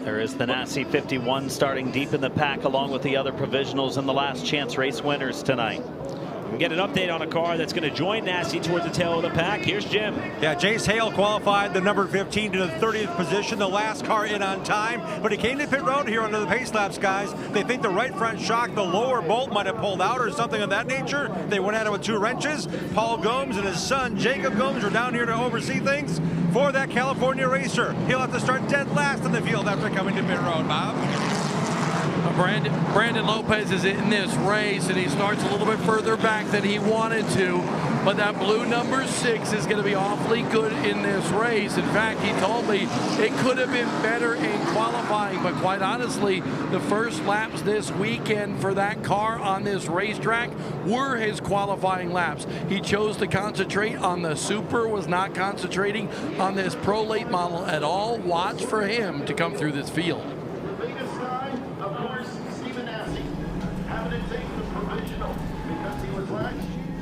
There is the Nasty 51 starting deep in the pack along with the other provisionals and the last chance race winners tonight. We get an update on a car that's going to join Nasty towards the tail of the pack. Here's Jim. Yeah, Jace Hale qualified the number 15 to the 30th position, the last car in on time, but he came to pit road here under the pace laps, guys. They think the right front shock, the lower bolt might have pulled out or something of that nature. They went at it with 2 wrenches. Paul Gomes and his son Jacob Gomes are down here to oversee things for that California racer. He'll have to start dead last in the field after coming to pit road, Bob. Brandon Lopez is in this race, and he starts a little bit further back than he wanted to, but that blue number 6 is going to be awfully good in this race. In fact, he told me it could have been better in qualifying, but quite honestly, the first laps this weekend for that car on this racetrack were his qualifying laps. He chose to concentrate on the Super, was not concentrating on this Pro Late model at all. Watch for him to come through this field.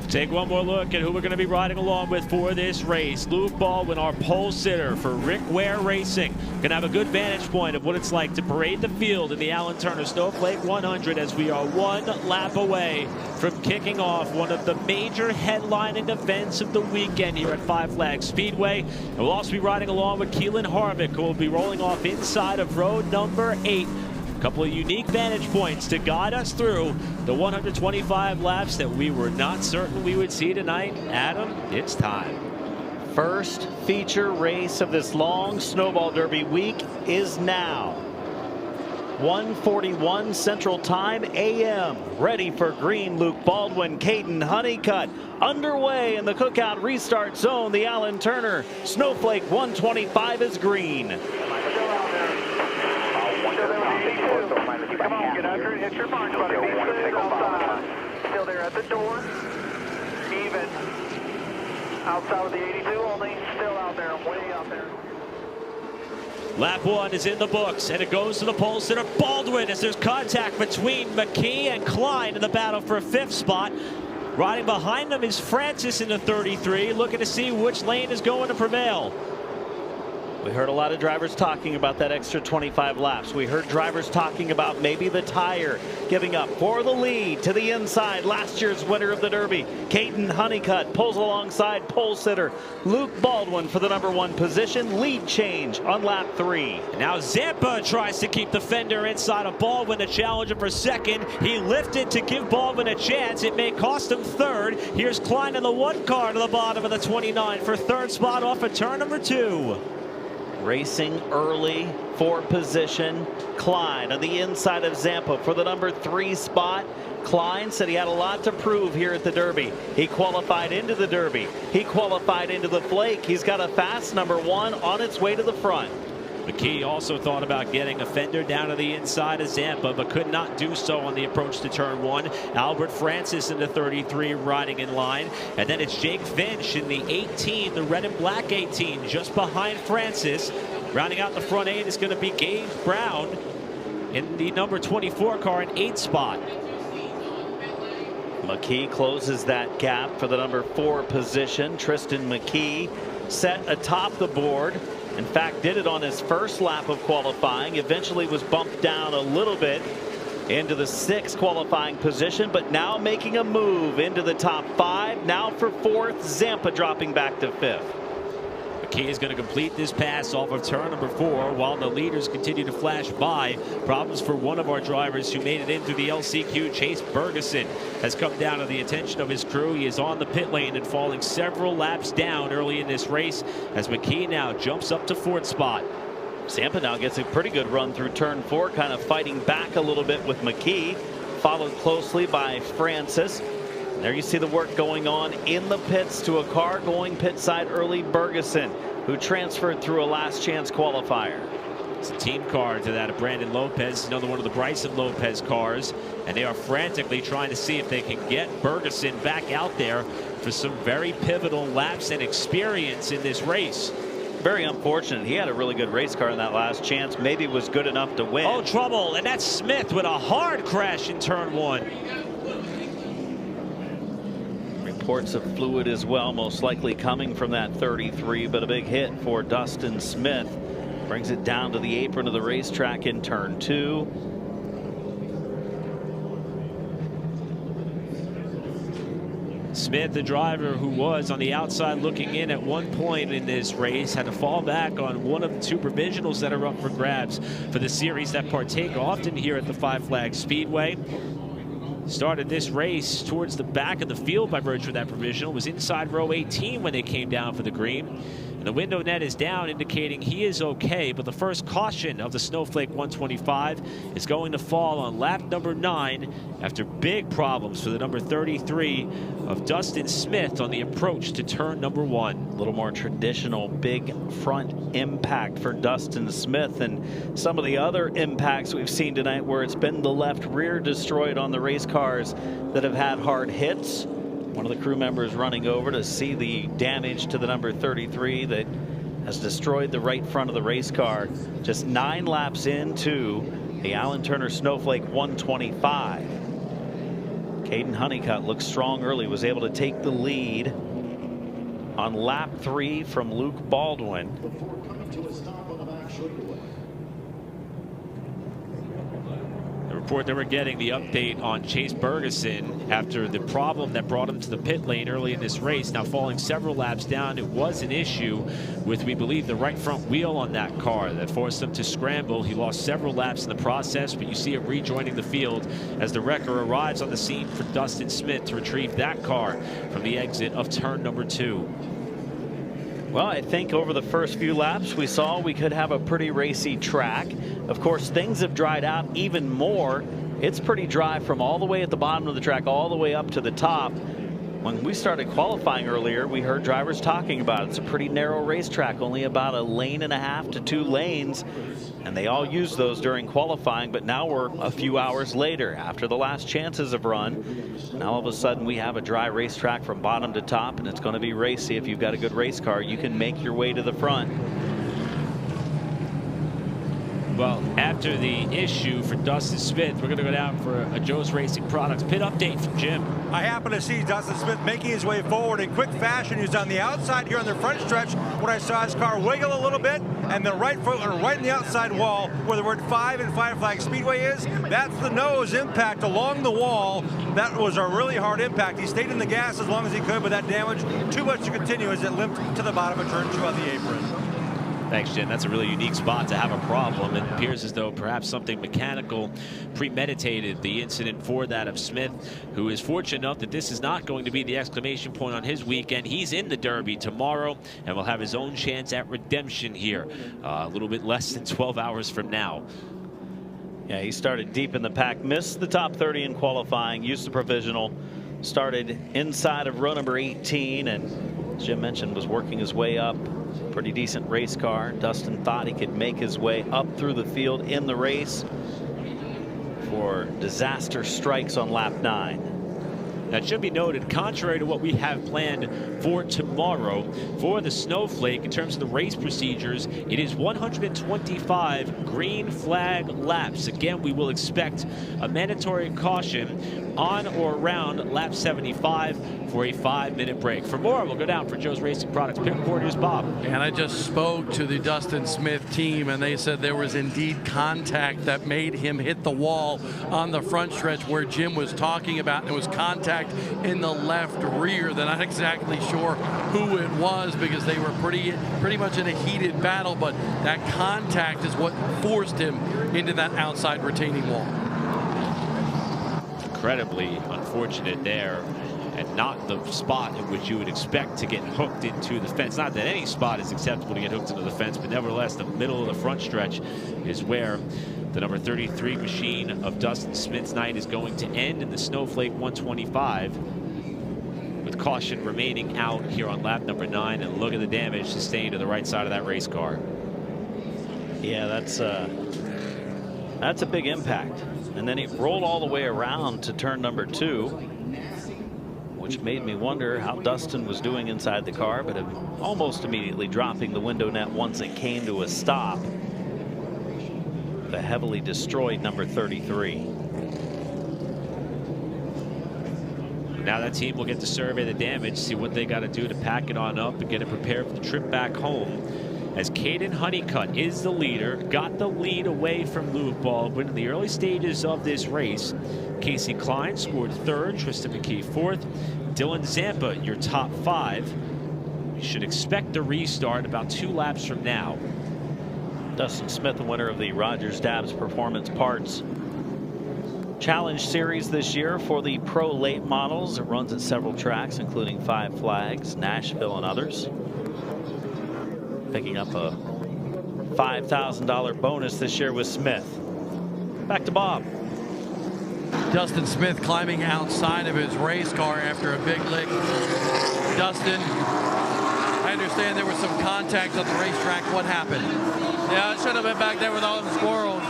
Take one more look at who we're going to be riding along with for this race. Luke Baldwin, our pole sitter for Rick Ware Racing. Going to have a good vantage point of what it's like to parade the field in the Allen Turner Snowflake 100 as we are 1 lap away from kicking off one of the major headlining events of the weekend here at Flags Speedway. And we'll also be riding along with Keelan Harvick, who will be rolling off inside of road number 8. A couple of unique vantage points to guide us through the 125 laps that we were not certain we would see tonight. Adam, it's time. First feature race of this long Snowball Derby week is now. 1:41 Central Time AM. Ready for green. Luke Baldwin, Caden Honeycutt. Underway in the Cookout restart zone. The Allen Turner Snowflake 125 is green. Come on, get under it, hit your mark, buddy. Still there at the door. Even. Outside of the 82 only. Still out there, way out there. Lap 1 is in the books, and it goes to the pole sitter Baldwin as there's contact between McKee and Klein in the battle for 5th spot. Riding behind them is Francis in the 33, looking to see which lane is going to prevail. We heard a lot of drivers talking about that extra 25 laps. We heard drivers talking about maybe the tire giving up for the lead to the inside. Last year's winner of the Derby, Caden Honeycutt, pulls alongside pole sitter Luke Baldwin for the number 1 position. Lead change on lap 3. Now Zampa tries to keep the fender inside of Baldwin to challenge him for 2nd. He lifted to give Baldwin a chance. It may cost him 3rd. Here's Klein in the 1 car to the bottom of the 29 for 3rd spot off of turn number 2. Racing early for position. Klein on the inside of Zampa for the number 3 spot. Klein said he had a lot to prove here at the Derby. He qualified into the Derby. He qualified into the Flake. He's got a fast number 1 on its way to the front. McKee also thought about getting a fender down to the inside of Zampa, but could not do so on the approach to turn 1. Albert Francis in the 33 riding in line. And then it's Jake Finch in the 18, the red and black 18, just behind Francis. Rounding out the front 8 is going to be Gage Brown in the number 24 car in 8th spot. McKee closes that gap for the number 4 position. Tristan McKee set atop the board. In fact, did it on his first lap of qualifying. Eventually was bumped down a little bit into the 6th qualifying position, but now making a move into the top 5. Now for 4th, Zampa dropping back to 5th. McKee is going to complete this pass off of turn number 4 while the leaders continue to flash by. Problems for one of our drivers who made it in through the LCQ. Chase Bergeson has come down to the attention of his crew. He is on the pit lane and falling several laps down early in this race as McKee now jumps up to 4th spot. Zampa now gets a pretty good run through turn 4, kind of fighting back a little bit with McKee, followed closely by Francis. There you see the work going on in the pits to a car going pit side early, Bergeson, who transferred through a last chance qualifier. It's a team car to that of Brandon Lopez, another one of the Bryson Lopez cars, and they are frantically trying to see if they can get Bergeson back out there for some very pivotal laps and experience in this race. Very unfortunate. He had a really good race car in that last chance. Maybe was good enough to win. Oh, trouble, and that's Smith with a hard crash in turn 1. Reports of fluid as well, most likely coming from that 33, but a big hit for Dustin Smith Brings it down to the apron of the racetrack in turn 2. Smith, the driver who was on the outside looking in at one point in this race, had to fall back on one of the 2 provisionals that are up for grabs for the series that partake often here at the Flags Speedway. Started this race towards the back of the field by virtue of that provisional. Was inside row 18 when they came down for the green. And the window net is down, indicating he is okay. But the first caution of the Snowflake 125 is going to fall on lap number 9 after big problems for the number 33 of Dustin Smith on the approach to turn number 1. A little more traditional big front impact for Dustin Smith, and some of the other impacts we've seen tonight where it's been the left rear destroyed on the race cars that have had hard hits. One of the crew members running over to see the damage to the number 33 that has destroyed the right front of the race car. Just 9 laps into the Allen Turner Snowflake 125. Caden Honeycutt looked strong early, was able to take the lead on lap 3 from Luke Baldwin. Report that we're getting the update on Chase Bergeson after the problem that brought him to the pit lane early in this race. Now falling several laps down, it was an issue with, we believe, the right front wheel on that car that forced him to scramble. He lost several laps in the process, but you see it rejoining the field as the wrecker arrives on the scene for Dustin Smith to retrieve that car from the exit of turn number 2. Well, I think over the first few laps we saw we could have a pretty racy track. Of course, things have dried out even more. It's pretty dry from all the way at the bottom of the track all the way up to the top. When we started qualifying earlier, we heard drivers talking about it. It's a pretty narrow racetrack, only about 1.5 lanes to 2 lanes, and they all use those during qualifying. But now we're a few hours later after the last chances have run. Now all of a sudden we have a dry racetrack from bottom to top, and it's going to be racy. If you've got a good race car, you can make your way to the front. Well, after the issue for Dustin Smith, we're going to go down for a Joe's Racing Products pit update from Jim. I happen to see Dustin Smith making his way forward in quick fashion. He was on the outside here on the front stretch when I saw his car wiggle a little bit, and the right foot right in the outside wall where the word 5 in Flags Speedway is. That's the nose impact along the wall. That was a really hard impact. He stayed in the gas as long as he could, but that damage too much to continue as it limped to the bottom of turn 2 on the apron. Thanks, Jen. That's a really unique spot to have a problem. It appears as though perhaps something mechanical premeditated the incident for that of Smith, who is fortunate enough that this is not going to be the exclamation point on his weekend. He's in the Derby tomorrow and will have his own chance at redemption here a little bit less than 12 hours from now. Yeah, he started deep in the pack, missed the top 30 in qualifying, used the provisional, started inside of row number 18, and as Jim mentioned, was working his way up. Pretty decent race car. Dustin thought he could make his way up through the field in the race for disaster strikes on lap 9. That should be noted, contrary to what we have planned for tomorrow for the Snowflake in terms of the race procedures, it is 125 green flag laps. Again, we will expect a mandatory caution on or around lap 75 for a 5-minute break. For more, we'll go down for Joe's Racing Products pit reporters Bob. And I just spoke to the Dustin Smith team, and they said there was indeed contact that made him hit the wall on the front stretch where Jim was talking about. It was contact in the left rear. They're not exactly sure who it was because they were pretty much in a heated battle, but that contact is what forced him into that outside retaining wall. Incredibly unfortunate there, and not the spot in which you would expect to get hooked into the fence. Not that any spot is acceptable to get hooked into the fence, but nevertheless the middle of the front stretch is where the number 33 machine of Dustin Smith's night is going to end in the Snowflake 125, with caution remaining out here on lap number 9. And look at the damage sustained to the right side of that race car. Yeah, that's a big impact. And then he rolled all the way around to turn number 2, which made me wonder how Dustin was doing inside the car, but almost immediately dropping the window net once it came to a stop. The heavily destroyed number 33. Now that team will get to survey the damage, see what they got to do to pack it on up and get it prepared for the trip back home. as Caden Honeycutt is the leader. Got the lead away from Luke Baldwin in the early stages of this race. Casey Klein scored third, Tristan McKee fourth. Dylan Zampa, your top five. You should expect the restart about 2 laps from now. Dustin Smith, the winner of the Rogers Dabbs Performance Parts Challenge Series this year for the Pro Late Models. It runs at several tracks, including 5 Flags, Nashville, and others. Picking up a $5,000 bonus this year with Smith. Back to Bob. Dustin Smith climbing outside of his race car after a big lick. Dustin, I understand there was some contact on the racetrack. What happened? Yeah, I should have been back there with all the squirrels.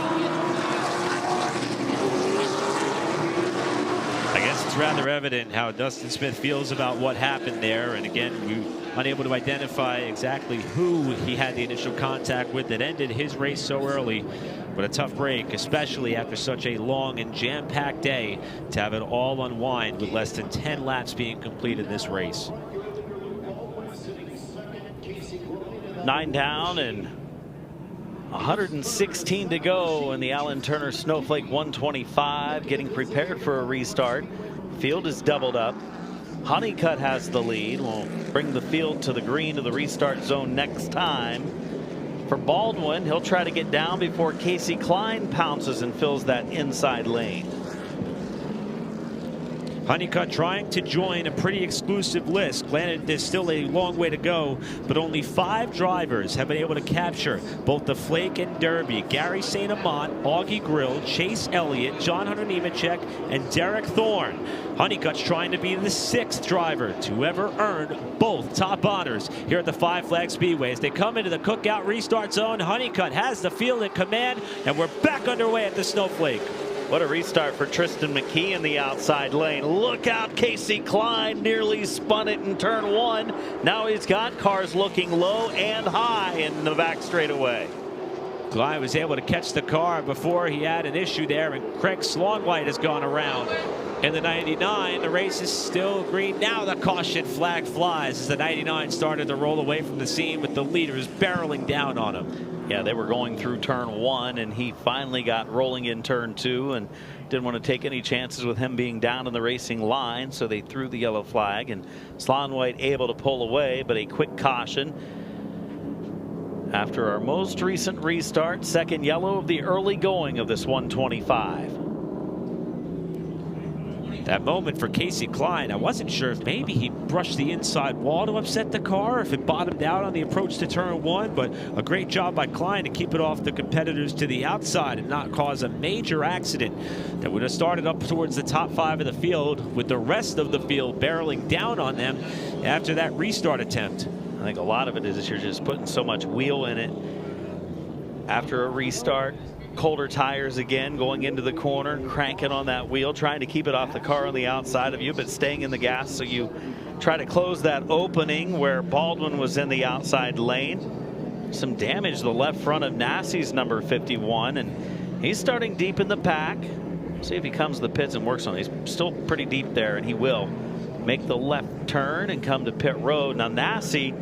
I guess it's rather evident how Dustin Smith feels about what happened there. And again, we unable to identify exactly who he had the initial contact with that ended his race so early. But a tough break, especially after such a long and jam-packed day, to have it all unwind with less than 10 laps being completed in this race. 9 down and 116 to go in the Allen Turner Snowflake 125, getting prepared for a restart. Field is doubled up. Honeycutt has the lead. We'll bring the field to the green to the restart zone next time. For Baldwin, he'll try to get down before Casey Klein pounces and fills that inside lane. Honeycutt trying to join a pretty exclusive list. Granted, there's still a long way to go, but only 5 drivers have been able to capture both the Flake and Derby. Gary St. Amant, Augie Grill, Chase Elliott, John Hunter Nemechek, and Derek Thorne. Honeycutt's trying to be the 6th driver to ever earn both top honors here at the Flags Speedway. As they come into the cookout restart zone, Honeycutt has the field in command, and we're back underway at the Snowflake. What a restart for Tristan McKee in the outside lane. Look out, Casey Klein nearly spun it in turn 1. Now he's got cars looking low and high in the back straightaway. Klein was able to catch the car before he had an issue there, and Craig Slonwhite has gone around. In the 99, the race is still green. Now the caution flag flies as the 99 started to roll away from the scene with the leaders barreling down on him. Yeah, they were going through turn 1, and he finally got rolling in turn 2 and didn't want to take any chances with him being down in the racing line, so they threw the yellow flag, and Slonwhite able to pull away, but a quick caution. After our most recent restart, second yellow of the early going of this 125. That moment for Casey Klein, I wasn't sure if maybe he brushed the inside wall to upset the car, if it bottomed out on the approach to turn 1, but a great job by Klein to keep it off the competitors to the outside and not cause a major accident that would have started up towards the top 5 of the field, with the rest of the field barreling down on them after that restart attempt. I think a lot of it is you're just putting so much wheel in it after a restart. Colder tires again, going into the corner, cranking on that wheel, trying to keep it off the car on the outside of you, but staying in the gas, so you try to close that opening where Baldwin was in the outside lane. Some damage to the left front of Nassie's number 51, and he's starting deep in the pack. See if he comes to the pits and works on it. He's still pretty deep there, and he will make the left turn and come to pit road. Now Nassie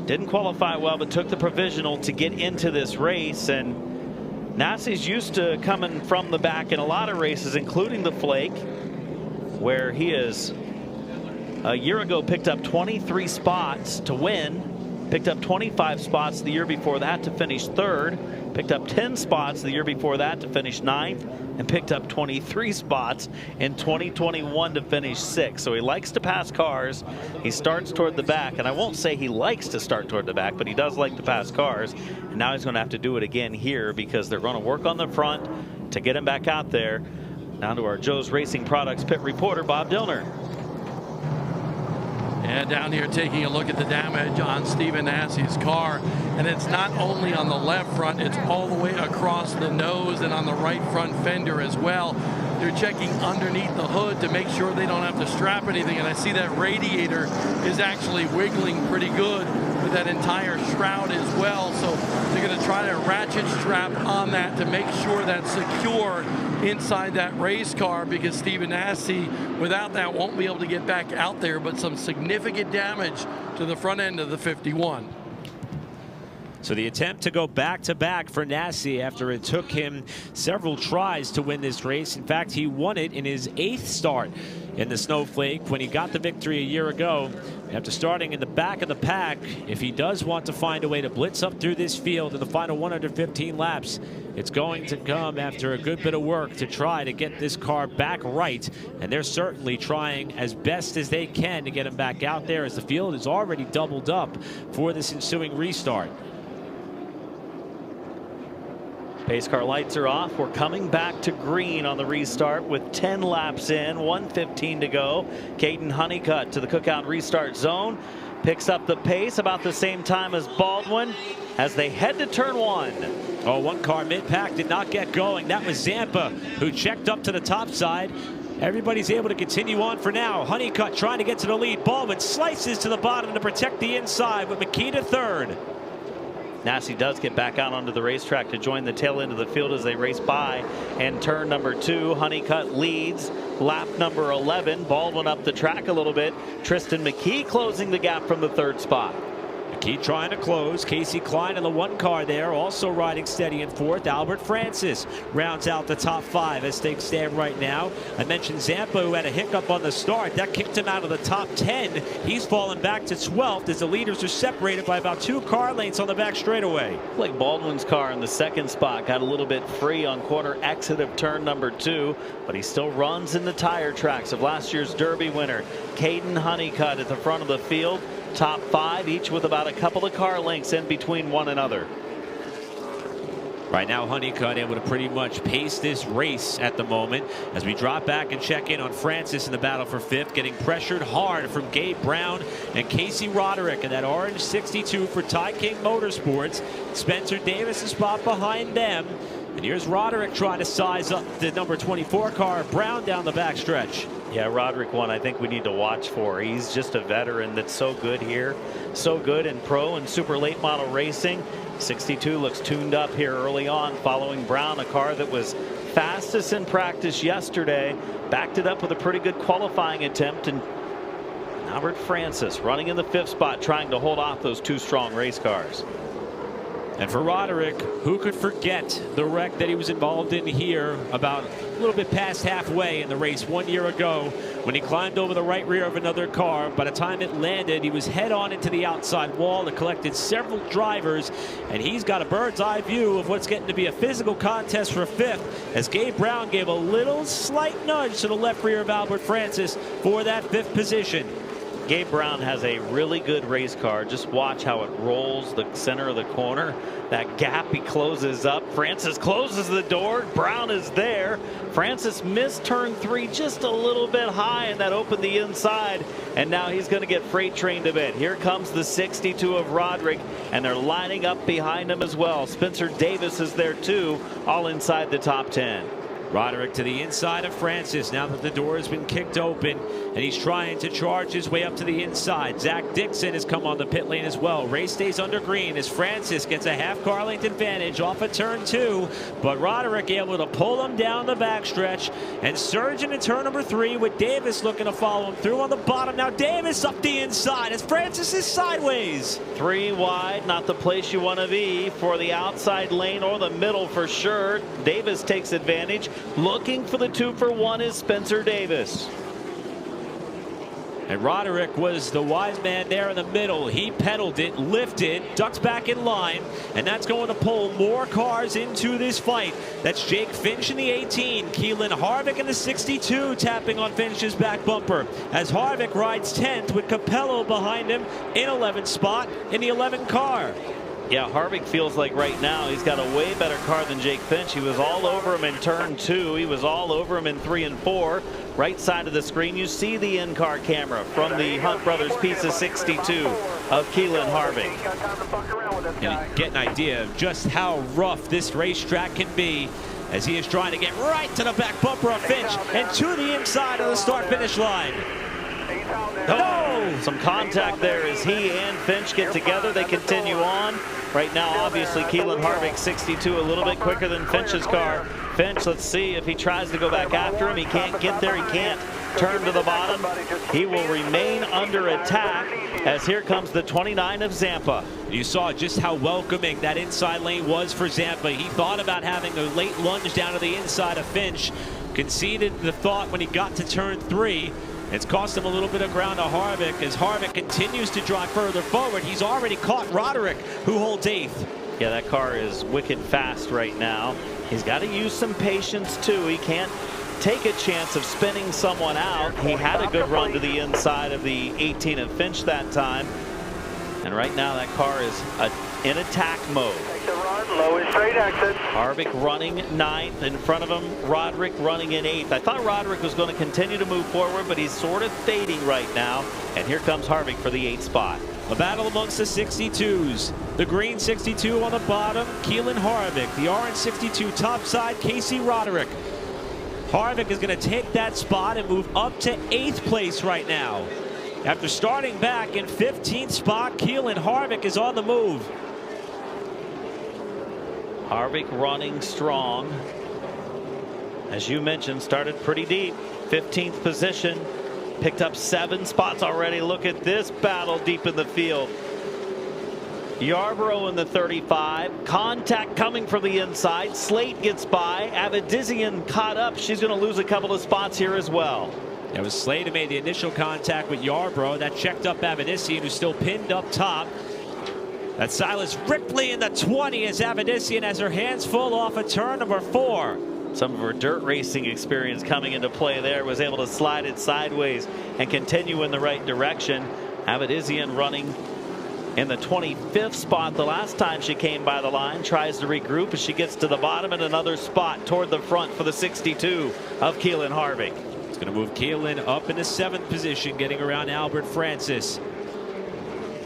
didn't qualify well, but took the provisional to get into this race, and Nassie's used to coming from the back in a lot of races, including the Flake, where he is a year ago picked up 23 spots to win, picked up 25 spots the year before that to finish 3rd, picked up 10 spots the year before that to finish 9th, and picked up 23 spots in 2021 to finish 6th. So he likes to pass cars. He starts toward the back, and I won't say he likes to start toward the back, but he does like to pass cars. And now he's going to have to do it again here, because they're going to work on the front to get him back out there. Down to our Joe's Racing Products pit reporter, Bob Dillner. And down here taking a look at the damage on Stephen Nassie's car. And it's not only on the left front, it's all the way across the nose and on the right front fender as well. They're checking underneath the hood to make sure they don't have to strap anything. And I see that radiator is actually wiggling pretty good with that entire shroud as well. So they're going to try to ratchet strap on that to make sure that's secure inside that race car, because Stephen Nassie, without that, won't be able to get back out there. But some significant damage to the front end of the 51. So the attempt to go back-to-back for Nassi after it took him several tries to win this race. In fact, he won it in his 8th start in the Snowflake when he got the victory a year ago. After starting in the back of the pack, if he does want to find a way to blitz up through this field in the final 115 laps, it's going to come after a good bit of work to try to get this car back right. And they're certainly trying as best as they can to get him back out there, as the field is already doubled up for this ensuing restart. Pace car lights are off. We're coming back to green on the restart with 10 laps in, 1:15 to go. Caden Honeycutt to the Cookout restart zone. Picks up the pace about the same time as Baldwin as they head to turn 1. Oh, one car mid-pack did not get going. That was Zampa, who checked up to the top side. Everybody's able to continue on for now. Honeycutt trying to get to the lead. Baldwin slices to the bottom to protect the inside with McKee to third. Nassi does get back out onto the racetrack to join the tail end of the field as they race by. And turn number 2, Honeycutt leads. Lap number 11, Baldwin up the track a little bit. Tristan McKee closing the gap from the 3rd spot. McKee trying to close. Casey Klein in the 1 car there, also riding steady in 4th. Albert Francis rounds out the top 5 as things stand right now. I mentioned Zampa, who had a hiccup on the start. That kicked him out of the top 10. He's fallen back to 12th as the leaders are separated by about 2 car lengths on the back straightaway. Like Baldwin's car in the 2nd spot got a little bit free on corner exit of turn number 2, but he still runs in the tire tracks of last year's Derby winner Caden Honeycutt at the front of the field. Top 5 each with about a couple of car lengths in between one another. Right now, Honeycutt able to pretty much pace this race at the moment as we drop back and check in on Francis in the battle for 5th, getting pressured hard from Gabe Brown and Casey Roderick in that orange 62 for Ty King Motorsports. Spencer Davis' spot behind them. And here's Roderick trying to size up the number 24 car, Brown, down the backstretch. Yeah, Roderick, one I think we need to watch for. He's just a veteran that's so good here, so good in pro and super late model racing. 62 looks tuned up here early on, following Brown, a car that was fastest in practice yesterday. Backed it up with a pretty good qualifying attempt, and Albert Francis running in the 5th spot, trying to hold off those 2 strong race cars. And for Roderick, who could forget the wreck that he was involved in here about a little bit past halfway in the race 1 year ago when he climbed over the right rear of another car. By the time it landed, he was head on into the outside wall. It collected several drivers, and he's got a bird's eye view of what's getting to be a physical contest for 5th as Gabe Brown gave a little slight nudge to the left rear of Albert Francis for that 5th position. Gabe Brown has a really good race car. Just watch how it rolls the center of the corner. That gap he closes up. Francis closes the door. Brown is there. Francis missed turn 3 just a little bit high, and that opened the inside. And now he's going to get freight trained a bit. Here comes the 62 of Roderick, and they're lining up behind him as well. Spencer Davis is there too, all inside the top 10. Roderick to the inside of Francis now that the door has been kicked open, and he's trying to charge his way up to the inside. Zach Dixon has come on the pit lane as well. Race stays under green as Francis gets a half car length advantage off of turn 2, but Roderick able to pull him down the backstretch and surge into turn number 3 with Davis looking to follow him through on the bottom. Now Davis up the inside as Francis is sideways. 3 wide, not the place you want to be for the outside lane or the middle for sure. Davis takes advantage. Looking for the 2 for 1 is Spencer Davis. And Roderick was the wise man there in the middle. He pedaled it, lifted, ducks back in line, and that's going to pull more cars into this fight. That's Jake Finch in the 18, Keelan Harvick in the 62, tapping on Finch's back bumper, as Harvick rides 10th with Capello behind him in 11th spot in the 11 car. Yeah, Harvick feels like right now he's got a way better car than Jake Finch. He was all over him in turn 2. He was all over him in 3 and 4. Right side of the screen, you see the in-car camera from the Hunt Brothers piece of 62 of Keelan Harvick. And you get an idea of just how rough this racetrack can be as he is trying to get right to the back bumper of Finch and to the inside of the start-finish line. Oh, some contact there as he and Finch get together. They continue on. Right now, obviously, Keelan Harvick, 62, a little bit quicker than Finch's car. Finch, let's see if he tries to go back after him. He can't get there. He can't turn to the bottom. He will remain under attack. as here comes the 29 of Zampa. You saw just how welcoming that inside lane was for Zampa. He thought about having a late lunge down to the inside of Finch. Conceded the thought when he got to turn 3. It's cost him a little bit of ground to Harvick as Harvick continues to drive further forward. He's already caught Roderick, who holds 8th. Yeah, that car is wicked fast right now. He's got to use some patience too. He can't take a chance of spinning someone out. He had a good run to the inside of the 18 of Finch that time. And right now that car is in attack mode. Low and straight exit. Harvick running 9th. In front of him, Roderick running in 8th. I thought Roderick was going to continue to move forward, but he's sort of fading right now. And here comes Harvick for the 8th spot. A battle amongst the 62s. The green 62 on the bottom, Keelan Harvick. The orange 62 top side, Casey Roderick. Harvick is going to take that spot and move up to 8th place right now. After starting back in 15th spot, Keelan Harvick is on the move. Harvick running strong. As you mentioned, started pretty deep. 15th position. Picked up 7 spots already. Look at this battle deep in the field. Yarborough in the 35. Contact coming from the inside. Slate gets by. Avidizian caught up. She's going to lose a couple of spots here as well. It was Slade who made the initial contact with Yarborough. That checked up Avidizian, who's still pinned up top. That's Silas Ripley in the 20 as Avidizian has her hands full off of turn number 4. Some of her dirt racing experience coming into play there. Was able to slide it sideways and continue in the right direction. Avidizian running in the 25th spot the last time she came by the line. Tries to regroup as she gets to the bottom and another spot toward the front for the 62 of Keelan Harvick. It's going to move Keelan up into 7th position, getting around Albert Francis.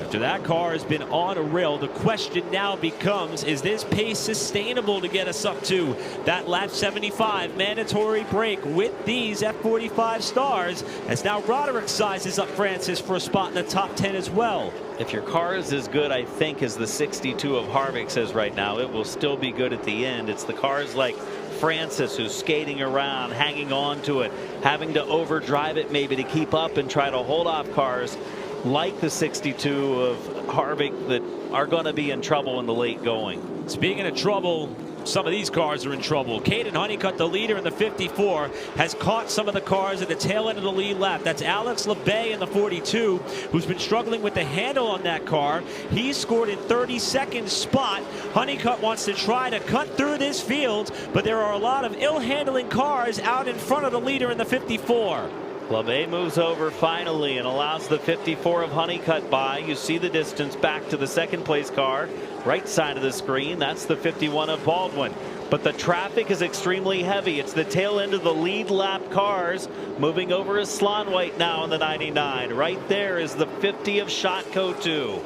After that car has been on a rail, the question now becomes, is this pace sustainable to get us up to that lap 75 mandatory break with these F45 stars, as now Roderick sizes up Francis for a spot in the top 10 as well. If your car is as good, I think, as the 62 of Harvick's is right now, it will still be good at the end. It's the cars like Francis who's skating around, hanging on to it, having to overdrive it maybe to keep up and try to hold off cars like the 62 of Harvick that are going to be in trouble in the late going. Speaking of trouble, some of these cars are in trouble. Caden Honeycutt, the leader in the 54, has caught some of the cars at the tail end of the lead lap. That's Alex LeBay in the 42, who's been struggling with the handle on that car. He's scored in 32nd spot. Honeycutt wants to try to cut through this field, but there are a lot of ill-handling cars out in front of the leader in the 54. LeBay moves over finally and allows the 54 of Honeycutt by. You see the distance back to the 2nd place car, right side of the screen. That's the 51 of Baldwin. But the traffic is extremely heavy. It's the tail end of the lead lap cars moving over as Slonwhite now in the 99. Right there is the 50 of Shotco 2.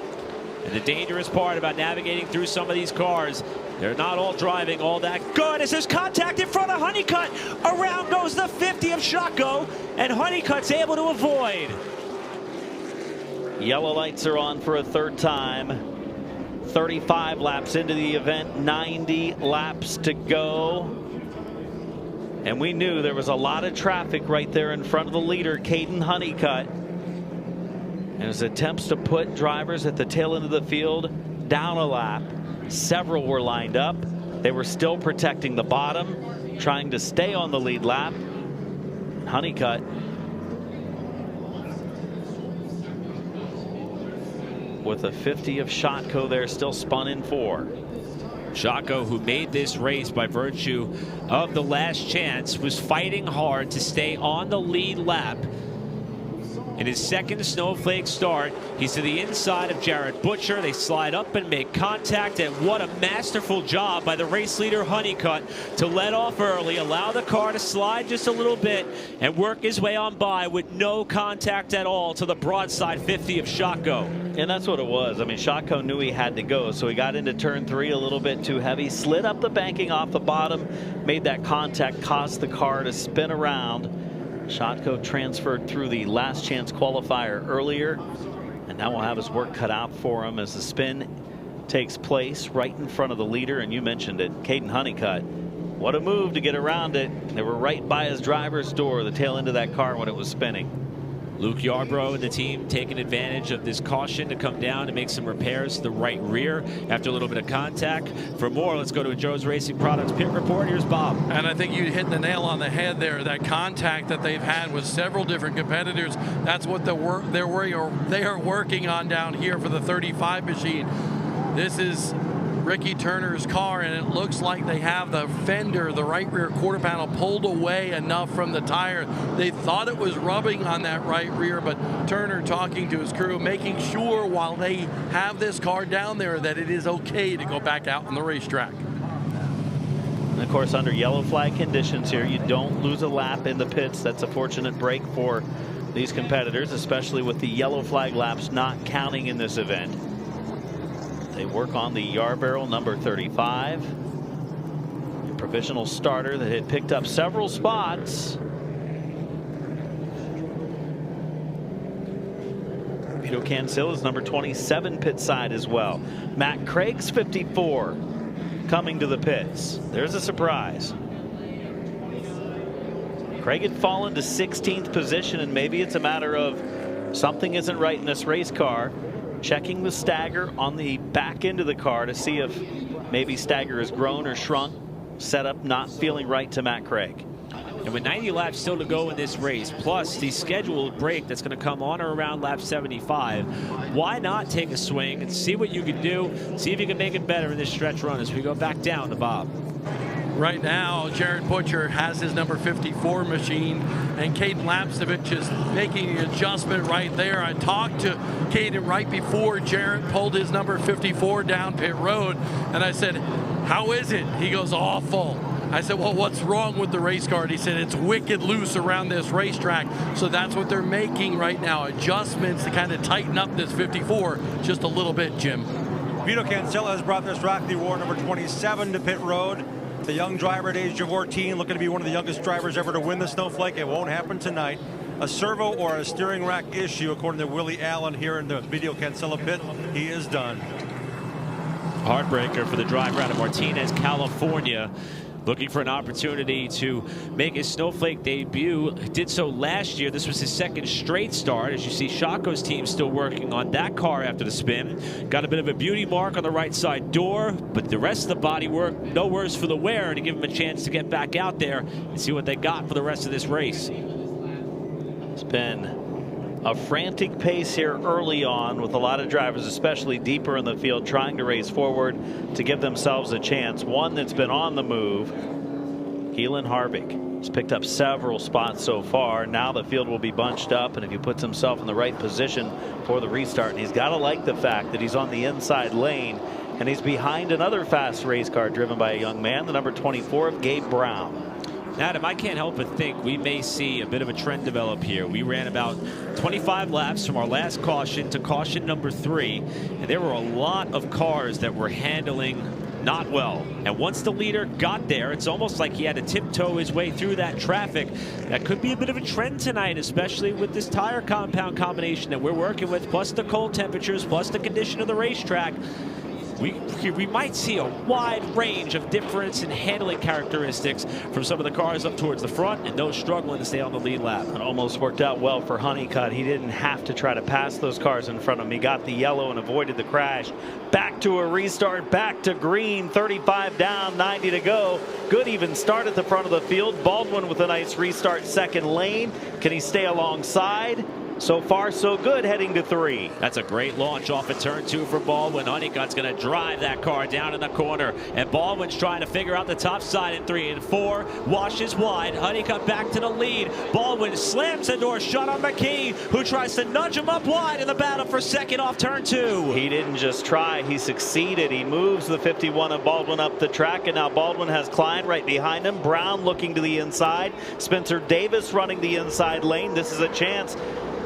And the dangerous part about navigating through some of these cars, they're not all driving all that good as there's contact in front of Honeycutt. Around goes the 50 of Shotco, and Honeycutt's able to avoid. Yellow lights are on for a 3rd time. 35 laps into the event, 90 laps to go. And we knew there was a lot of traffic right there in front of the leader, Caden Honeycutt. And his attempts to put drivers at the tail end of the field down a lap. Several were lined up. They were still protecting the bottom, trying to stay on the lead lap. Honeycutt with a 50 of Shotco there, still spun in 4. Shotco, who made this race by virtue of the last chance, was fighting hard to stay on the lead lap. In his 2nd Snowflake start, he's to the inside of Jared Butcher. They slide up and make contact, and what a masterful job by the race leader Honeycutt to let off early, allow the car to slide just a little bit, and work his way on by with no contact at all to the broadside 50 of Shotco. And that's what it was. I mean, Shotco knew he had to go, so he got into turn 3 a little bit too heavy, slid up the banking off the bottom, made that contact, caused the car to spin around. Shotco transferred through the last chance qualifier earlier, and now will have his work cut out for him as the spin takes place right in front of the leader. And you mentioned it, Caden Honeycutt. What a move to get around it. They were right by his driver's door, the tail end of that car when it was spinning. Luke Yarbrough and the team taking advantage of this caution to come down and make some repairs to the right rear after a little bit of contact. For more, let's go to a Joe's Racing Products pit report. Here's Bob. And I think you hit the nail on the head there. That contact that they've had with several different competitors, that's what they are working on down here for the 35 machine. This is Ricky Turner's car, and it looks like they have the fender, the right rear quarter panel, pulled away enough from the tire. They thought it was rubbing on that right rear, but Turner talking to his crew, making sure while they have this car down there that it is okay to go back out on the racetrack. And of course, under yellow flag conditions here, you don't lose a lap in the pits. That's a fortunate break for these competitors, especially with the yellow flag laps not counting in this event. They work on the Yarbrough number 35, a provisional starter that had picked up several spots. Vito Cancilla's number 27 pit side as well. Matt Craig's 54 coming to the pits. There's a surprise. Craig had fallen to 16th position, and maybe it's a matter of something isn't right in this race car. Checking the stagger on the back end of the car to see if maybe stagger has grown or shrunk. Setup not feeling right to Matt Craig. And with 90 laps still to go in this race, plus the scheduled break that's going to come on or around lap 75, why not take a swing and see what you can do, see if you can make it better in this stretch run as we go back down to Bob. Right now, Jared Butcher has his number 54 machine, and Caden Lapsevich is making the adjustment right there. I talked to Caden right before Jared pulled his number 54 down pit road, and I said, how is it? He goes, awful. I said, well, what's wrong with the race car? And he said, it's wicked loose around this racetrack. So that's what they're making right now, adjustments to kind of tighten up this 54 just a little bit, Jim. Vito Cancilla has brought this Rocky War number 27 to pit road. The young driver at age of 14, looking to be one of the youngest drivers ever to win the Snowflake. It won't happen tonight. A servo or a steering rack issue, according to Willie Allen here in the Vito Cancilla pit. He is done. Heartbreaker for the driver out of Martinez, California. Looking for an opportunity to make his Snowflake debut. Did so last year. This was his second straight start. As you see, Shaco's team still working on that car after the spin. Got a bit of a beauty mark on the right side door, but the rest of the body work, no worse for the wear, to give him a chance to get back out there and see what they got for the rest of this race. It's been a frantic pace here early on with a lot of drivers, especially deeper in the field, trying to race forward to give themselves a chance. One that's been on the move, Keelan Harvick, has picked up several spots so far. Now the field will be bunched up, and if he puts himself in the right position for the restart, and he's got to like the fact that he's on the inside lane, and he's behind another fast race car driven by a young man, the number 24 of Gabe Brown. Adam, I can't help but think we may see a bit of a trend develop here. We ran about 25 laps from our last caution to caution number 3, and there were a lot of cars that were handling not well. And once the leader got there, it's almost like he had to tiptoe his way through that traffic. That could be a bit of a trend tonight, especially with this tire compound combination that we're working with, plus the cold temperatures, plus the condition of the racetrack. We might see a wide range of difference in handling characteristics from some of the cars up towards the front and those struggling to stay on the lead lap. It almost worked out well for Honeycutt. He didn't have to try to pass those cars in front of him. He got the yellow and avoided the crash. Back to a restart, back to green, 35 down, 90 to go. Good even start at the front of the field. Baldwin with a nice restart, second lane. Can he stay alongside? So far, so good, heading to 3. That's a great launch off of turn 2 for Baldwin. Honeycutt's going to drive that car down in the corner, and Baldwin's trying to figure out the top side in 3 and 4. Washes wide. Honeycutt back to the lead. Baldwin slams the door shut on McKee, who tries to nudge him up wide in the battle for second off turn 2. He didn't just try, he succeeded. He moves the 51 of Baldwin up the track, and now Baldwin has Klein right behind him. Brown looking to the inside. Spencer Davis running the inside lane. This is a chance.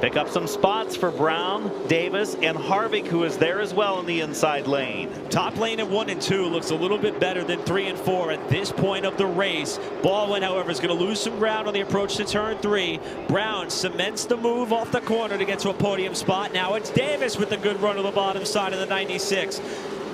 Pick up some spots for Brown, Davis, and Harvick, who is there as well in the inside lane. Top lane at 1 and 2 looks a little bit better than 3 and 4 at this point of the race. Baldwin, however, is going to lose some ground on the approach to turn 3. Brown cements the move off the corner to get to a podium spot. Now it's Davis with a good run to the bottom side of the 96.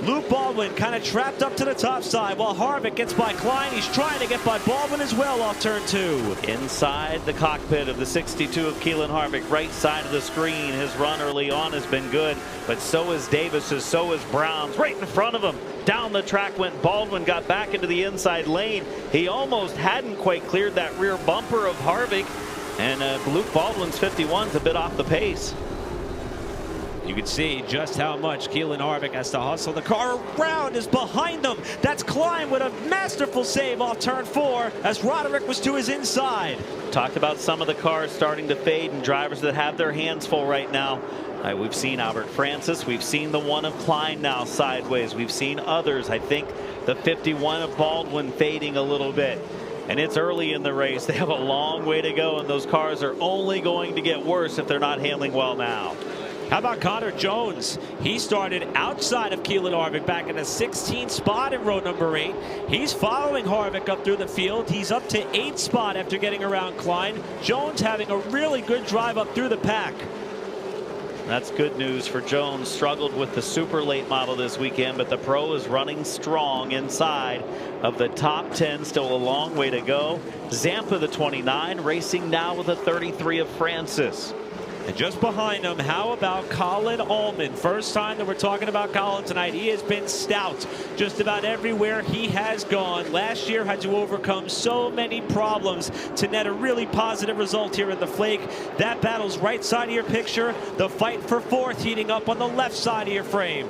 Luke Baldwin kind of trapped up to the top side while Harvick gets by Klein. He's trying to get by Baldwin as well off turn 2. Inside the cockpit of the 62 of Keelan Harvick, right side of the screen. His run early on has been good, but so is Davis's, so is Brown's. Right in front of him. Down the track went Baldwin, got back into the inside lane. He almost hadn't quite cleared that rear bumper of Harvick, and Luke Baldwin's 51's a bit off the pace. You can see just how much Keelan Harvick has to hustle. The car around is behind them. That's Klein with a masterful save off turn 4 as Roderick was to his inside. Talked about some of the cars starting to fade and drivers that have their hands full right now. We've seen Albert Francis. We've seen the one of Klein now sideways. We've seen others. I think the 51 of Baldwin fading a little bit. And it's early in the race. They have a long way to go, and those cars are only going to get worse if they're not handling well now. How about Connor Jones? He started outside of Keelan Harvick back in the 16th spot in row number 8. He's following Harvick up through the field. He's up to 8th spot after getting around Klein. Jones having a really good drive up through the pack. That's good news for Jones. Struggled with the super late model this weekend, but the Pro is running strong inside of the top 10. Still a long way to go. Zampa, the 29, racing now with a 33 of Francis. And just behind him, how about Colin Allman? First time that we're talking about Colin tonight. He has been stout just about everywhere he has gone. Last year had to overcome so many problems to net a really positive result here in the Flake. That battle's right side of your picture. The fight for 4th heating up on the left side of your frame.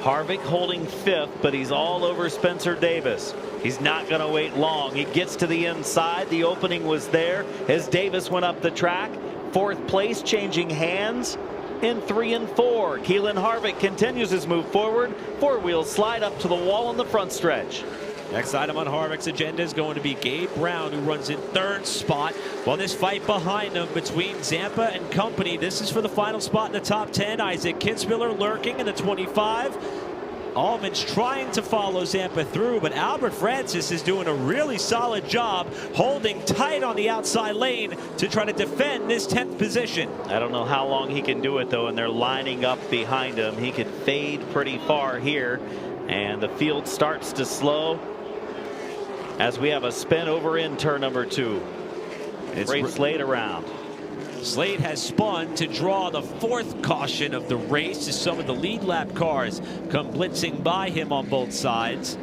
Harvick holding 5th, but he's all over Spencer Davis. He's not going to wait long. He gets to the inside. The opening was there as Davis went up the track. 4th place changing hands in 3 and 4. Keelan Harvick continues his move forward. 4-wheel slide up to the wall in the front stretch. Next item on Harvick's agenda is going to be Gabe Brown, who runs in 3rd spot. While this fight behind him between Zampa and company, this is for the final spot in the top 10. Isaac Kitzmiller lurking in the 25. Allman's trying to follow Zampa through, but Albert Francis is doing a really solid job holding tight on the outside lane to try to defend this 10th position. I don't know how long he can do it, though, and they're lining up behind him. He could fade pretty far here, and the field starts to slow as we have a spin over in turn number 2. It's race late around. Slade has spun to draw the 4th caution of the race as some of the lead lap cars come blitzing by him on both sides.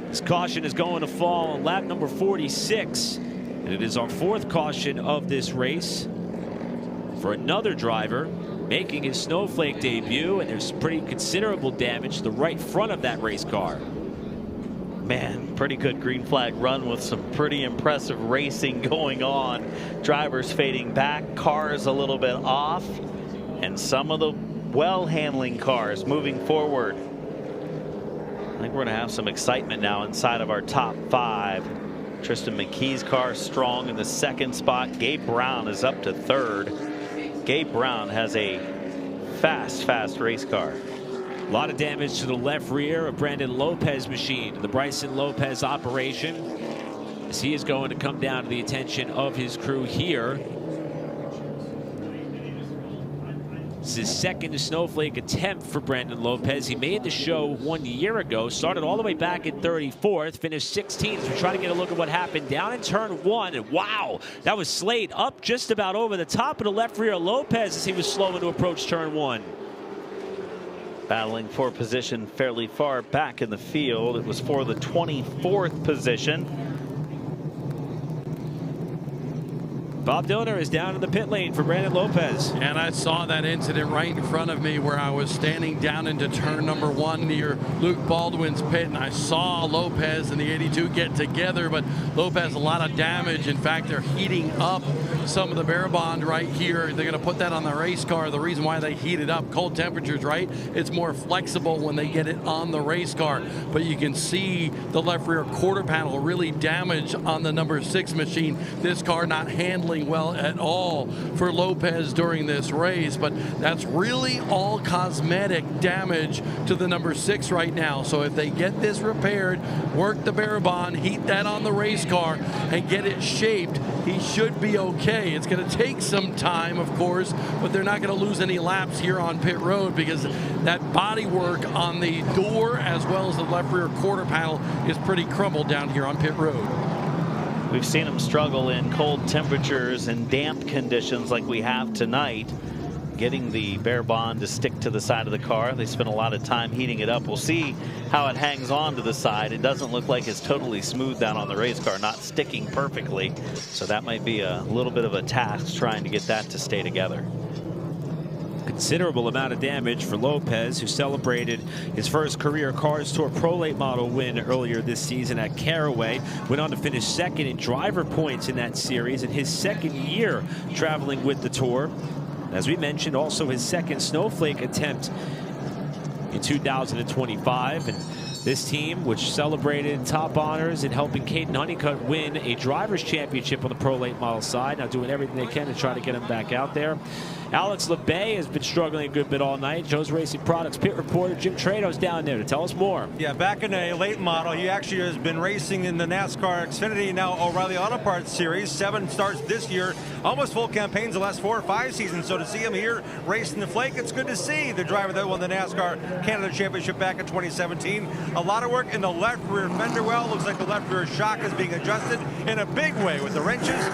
This caution is going to fall on lap number 46, and it is our 4th caution of this race for another driver making his Snowflake debut, and there's pretty considerable damage to the right front of that race car. Man, pretty good green flag run with some pretty impressive racing going on. Drivers fading back, cars a little bit off, and some of the well-handling cars moving forward. I think we're going to have some excitement now inside of our top 5. Tristan McKee's car strong in the 2nd spot. Gabe Brown is up to 3rd. Gabe Brown has a fast race car. A lot of damage to the left rear of Brandon Lopez machine, the Bryson Lopez operation, as he is going to come down to the attention of his crew here. This is his 2nd Snowflake attempt for Brandon Lopez. He made the show 1 year ago, started all the way back in 34th, finished 16th. We're trying to get a look at what happened down in turn 1, and wow, that was Slade up just about over the top of the left rear of Lopez as he was slowing to approach turn 1. Battling for position fairly far back in the field. It was for the 24th position. Bob Dillner is down in the pit lane for Brandon Lopez. And I saw that incident right in front of me where I was standing down into turn number 1 near Luke Baldwin's pit, and I saw Lopez and the 82 get together, but Lopez a lot of damage. In fact, they're heating up some of the bare bond right here. They're going to put that on the race car. The reason why they heat it up, cold temperatures, right? It's more flexible when they get it on the race car. But you can see the left rear quarter panel really damaged on the number 6 machine. This car not handling handling well at all for Lopez during this race, but that's really all cosmetic damage to the number 6 right now. So if they get this repaired, work the Barabon, heat that on the race car, and get it shaped, he should be okay. It's going to take some time, of course, but they're not going to lose any laps here on pit road because that body work on the door as well as the left rear quarter panel is pretty crumbled down here on pit road. We've seen him struggle in cold temperatures and damp conditions like we have tonight. Getting the Barabon to stick to the side of the car. They spent a lot of time heating it up. We'll see how it hangs on to the side. It doesn't look like it's totally smooth down on the race car, not sticking perfectly. So that might be a little bit of a task trying to get that to stay together. Considerable amount of damage for Lopez, who celebrated his first career Cars Tour Pro Late Model win earlier this season at Caraway. Went on to finish second in driver points in that series in his second year traveling with the Tour. As we mentioned, also his second Snowflake attempt in 2025. And this team, which celebrated top honors in helping Caden Honeycutt win a driver's championship on the Pro Late Model side, now doing everything they can to try to get him back out there. Alex LeBay has been struggling a good bit all night. Joe's Racing Products pit reporter Jim Trado's down there to tell us more. Yeah, back in a late model, he actually has been racing in the NASCAR Xfinity, now O'Reilly Auto Parts Series. 7 starts this year, almost full campaigns the last 4 or 5 seasons. So to see him here racing the Flake, it's good to see. The driver that won the NASCAR Canada Championship back in 2017. A lot of work in the left rear fender well. Looks like the left rear shock is being adjusted in a big way with the wrenches.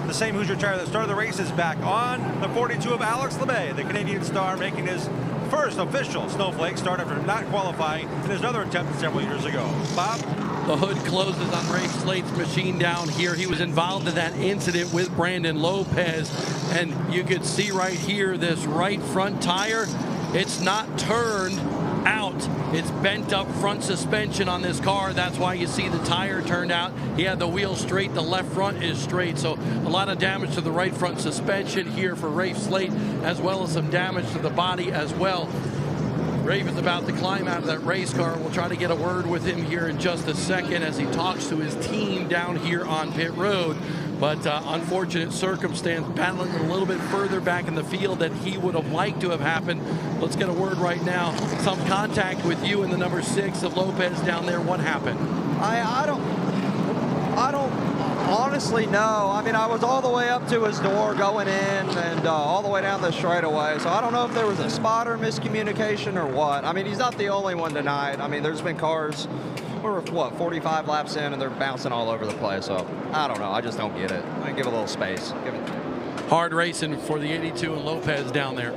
The same Hoosier tire that started the race is back on. The 42 of Alex LeBay, the Canadian star, making his first official Snowflake start after not qualifying in his other attempt several years ago. Bob? The hood closes on Ray Slate's machine down here. He was involved in that incident with Brandon Lopez, and you could see right here this right front tire. It's not turned out. It's bent up front suspension on this car. That's why you see the tire turned out. He had the wheel straight. The left front is straight. So a lot of damage to the right front suspension here for Rafe Slate, as well as some damage to the body as well. Rafe is about to climb out of that race car. We'll try to get a word with him here in just a second as he talks to his team down here on pit road. But unfortunate circumstance, battling a little bit further back in the field than he would have liked to have happened. Let's get a word right now. Some contact with you in the number 6 of Lopez down there. What happened? I don't honestly know. I mean, I was all the way up to his door going in and all the way down the straightaway. So I don't know if there was a spotter miscommunication or what. I mean, he's not the only one tonight. I mean, there's been cars, we're what, 45 laps in, and they're bouncing all over the place. So I don't know. I just don't get it. I mean, give it a little space. Hard racing for the 82 and Lopez down there.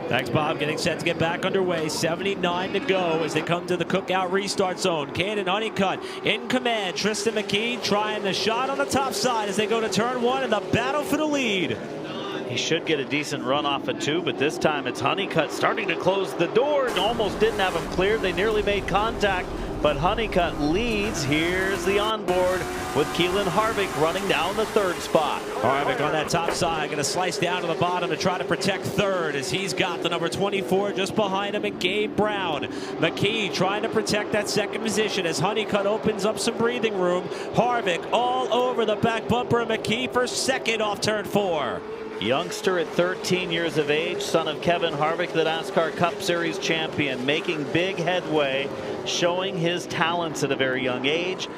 Thanks, Bob. Getting set to get back underway. 79 to go as they come to the Cookout restart zone. Caden Honeycutt in command. Tristan McKee trying the shot on the top side as they go to turn 1 in the battle for the lead. He should get a decent run off of 2, but this time it's Honeycutt starting to close the door and almost didn't have him cleared. They nearly made contact, but Honeycutt leads. Here's the onboard with Keelan Harvick running down the 3rd spot. Harvick on that top side, going to slice down to the bottom to try to protect 3rd as he's got the number 24 just behind him and Gabe Brown. McKee trying to protect that 2nd position as Honeycutt opens up some breathing room. Harvick all over the back bumper of McKee for 2nd off turn 4. Youngster at 13 years of age, son of Kevin Harvick, the NASCAR Cup Series champion, making big headway, showing his talents at a very young age.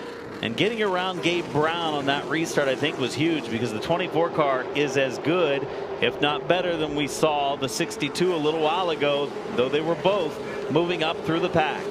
And getting around Gabe Brown on that restart, I think, was huge because the 24 car is as good, if not better, than we saw the 62 a little while ago, though they were both moving up through the pack.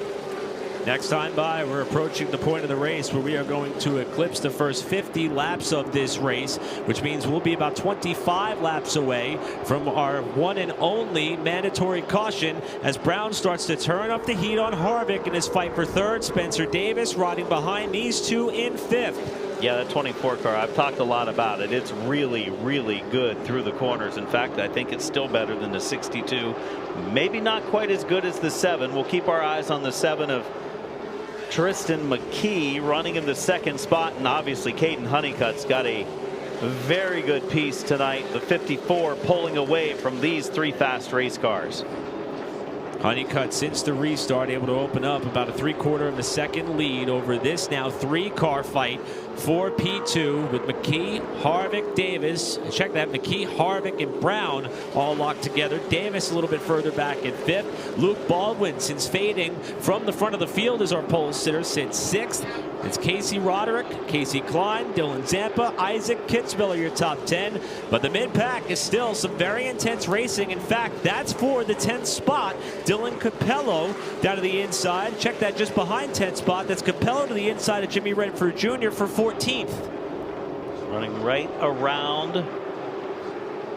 Next time by, we're approaching the point of the race where we are going to eclipse the first 50 laps of this race, which means we'll be about 25 laps away from our one and only mandatory caution as Brown starts to turn up the heat on Harvick in his fight for 3rd. Spencer Davis riding behind these 2 in 5th. Yeah, that 24 car, I've talked a lot about it. It's really, really good through the corners. In fact, I think it's still better than the 62. Maybe not quite as good as the 7. We'll keep our eyes on the 7 of Tristan McKee running in the 2nd spot, and obviously Caden Honeycutt's got a very good piece tonight. The 54 pulling away from these 3 fast race cars. Honeycutt, since the restart, able to open up about a 3/4 of a second lead over this now 3-car fight for P2 with McKee, Harvick, Davis. Check that, McKee, Harvick, and Brown all locked together. Davis a little bit further back in 5th. Luke Baldwin, since fading from the front of the field, is our pole sitter, sits 6th. It's Casey Roderick, Casey Klein, Dylan Zampa, Isaac Kitzmiller, your top 10. But the mid-pack is still some very intense racing. In fact, that's for the 10th spot. Dylan Capello down to the inside. Check that, just behind 10th spot. That's Capello to the inside of Jimmy Redford Jr. for 14th. Running right around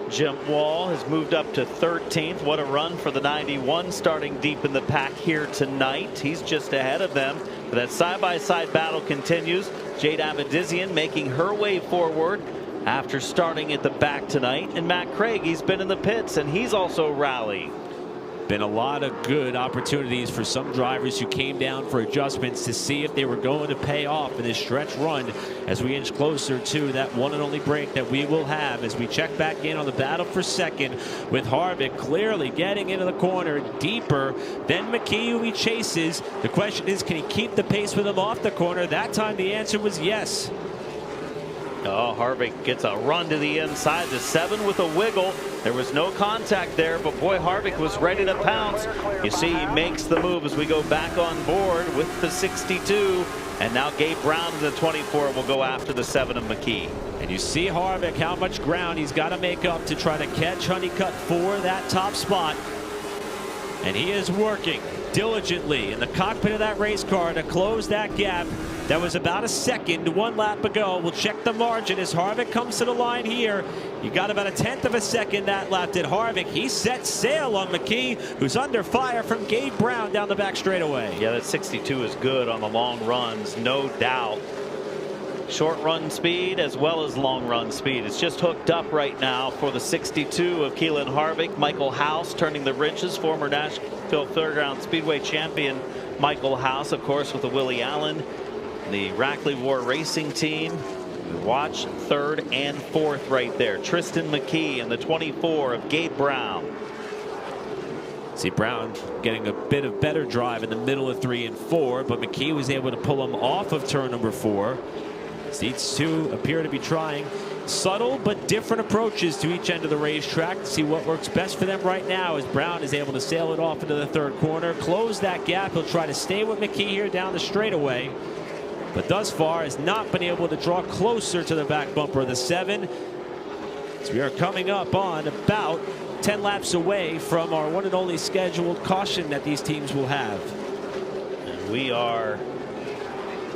Jim Wall, has moved up to 13th. What a run for the 91, starting deep in the pack here tonight. He's just ahead of them. But that side-by-side battle continues. Jade Abadizian making her way forward after starting at the back tonight. And Matt Craig, he's been in the pits, and he's also rallied. Been a lot of good opportunities for some drivers who came down for adjustments to see if they were going to pay off in this stretch run as we inch closer to that one and only break that we will have as we check back in on the battle for second with Harvick clearly getting into the corner deeper than McKee, who he chases. The question is, can he keep the pace with him off the corner? That time the answer was yes. Oh, Harvick gets a run to the inside, the 7 with a wiggle. There was no contact there, but boy, Harvick was ready to pounce. You see, he makes the move as we go back on board with the 62. And now Gabe Brown in the 24 will go after the 7 of McKee. And you see Harvick, how much ground he's got to make up to try to catch Honeycutt for that top spot. And he is working diligently in the cockpit of that race car to close that gap. That was about a second, 1 lap ago. We'll check the margin as Harvick comes to the line here. You got about a 1/10 of a second that lap did Harvick. He set sail on McKee, who's under fire from Gabe Brown down the back straightaway. Yeah, that 62 is good on the long runs, no doubt. Short run speed as well as long run speed. It's just hooked up right now for the 62 of Keelan Harvick. Michael House turning the wrenches, former Nashville Fairgrounds Speedway champion Michael House, of course, with the Willie Allen, the Rackley War Racing team. We watch 3rd and 4th right there. Tristan McKee in the 24 of Gabe Brown. See Brown getting a bit of better drive in the middle of 3 and 4, but McKee was able to pull him off of turn number 4. These two appear to be trying subtle but different approaches to each end of the racetrack to see what works best for them right now as Brown is able to sail it off into the 3rd corner, close that gap. He'll try to stay with McKee here down the straightaway, but thus far has not been able to draw closer to the back bumper of the 7. So we are coming up on about 10 laps away from our one and only scheduled caution that these teams will have. And we are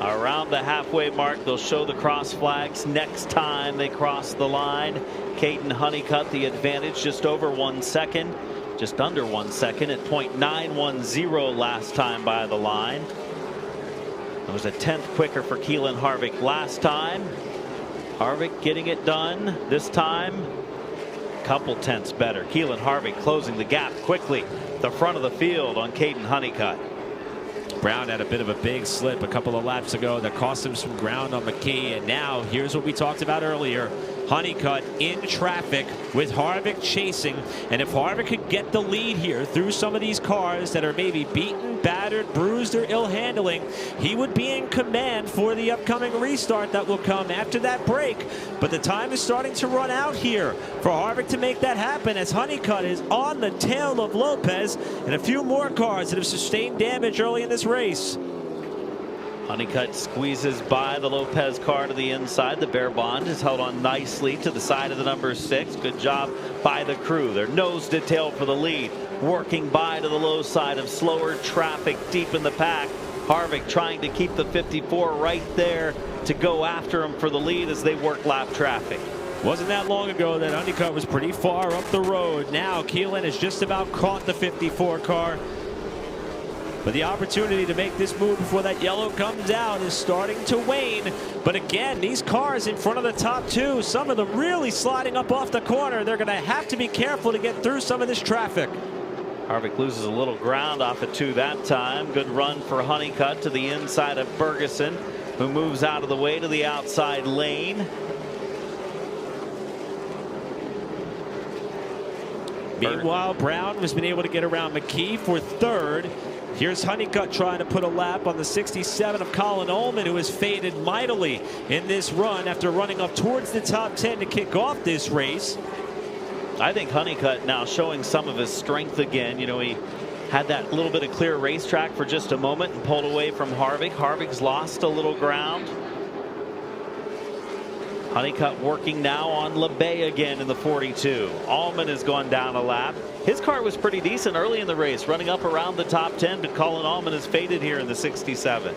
around the halfway mark. They'll show the cross flags next time they cross the line. Caden Honeycutt the advantage, just over 1 second, just under 1 second at 0.910 last time by the line. It was a 10th quicker for Keelan Harvick last time. Harvick getting it done this time, couple tenths better. Keelan Harvick closing the gap quickly, the front of the field on Caden Honeycutt. Brown had a bit of a big slip a couple of laps ago that cost him some ground on McKee, and now here's what we talked about earlier. Honeycutt in traffic with Harvick chasing, and if Harvick could get the lead here through some of these cars that are maybe beaten, battered, bruised, or ill handling, he would be in command for the upcoming restart that will come after that break. But the time is starting to run out here for Harvick to make that happen as Honeycutt is on the tail of Lopez and a few more cars that have sustained damage early in this race. Honeycutt squeezes by the Lopez car to the inside. The Bear Bond is held on nicely to the side of the number 6. Good job by the crew. They're nose to tail for the lead. Working by to the low side of slower traffic deep in the pack. Harvick trying to keep the 54 right there to go after him for the lead as they work lap traffic. Wasn't that long ago that Honeycutt was pretty far up the road. Now Keelan has just about caught the 54 car. But the opportunity to make this move before that yellow comes out is starting to wane. But again, these cars in front of the top 2, some of them really sliding up off the corner. They're going to have to be careful to get through some of this traffic. Harvick loses a little ground off of 2 that time. Good run for Honeycutt to the inside of Ferguson, who moves out of the way to the outside lane. Meanwhile, Brown has been able to get around McKee for third. Here's Honeycutt trying to put a lap on the 67 of Colin Ullman, who has faded mightily in this run after running up towards the top 10 to kick off this race. I think Honeycutt now showing some of his strength again. You know, he had that little bit of clear racetrack for just a moment and pulled away from Harvick. Harvick's lost a little ground. Honeycutt working now on LeBay again in the 42. Ullman has gone down a lap. His car was pretty decent early in the race, running up around the top 10, but Colin Ullman has faded here in the 67.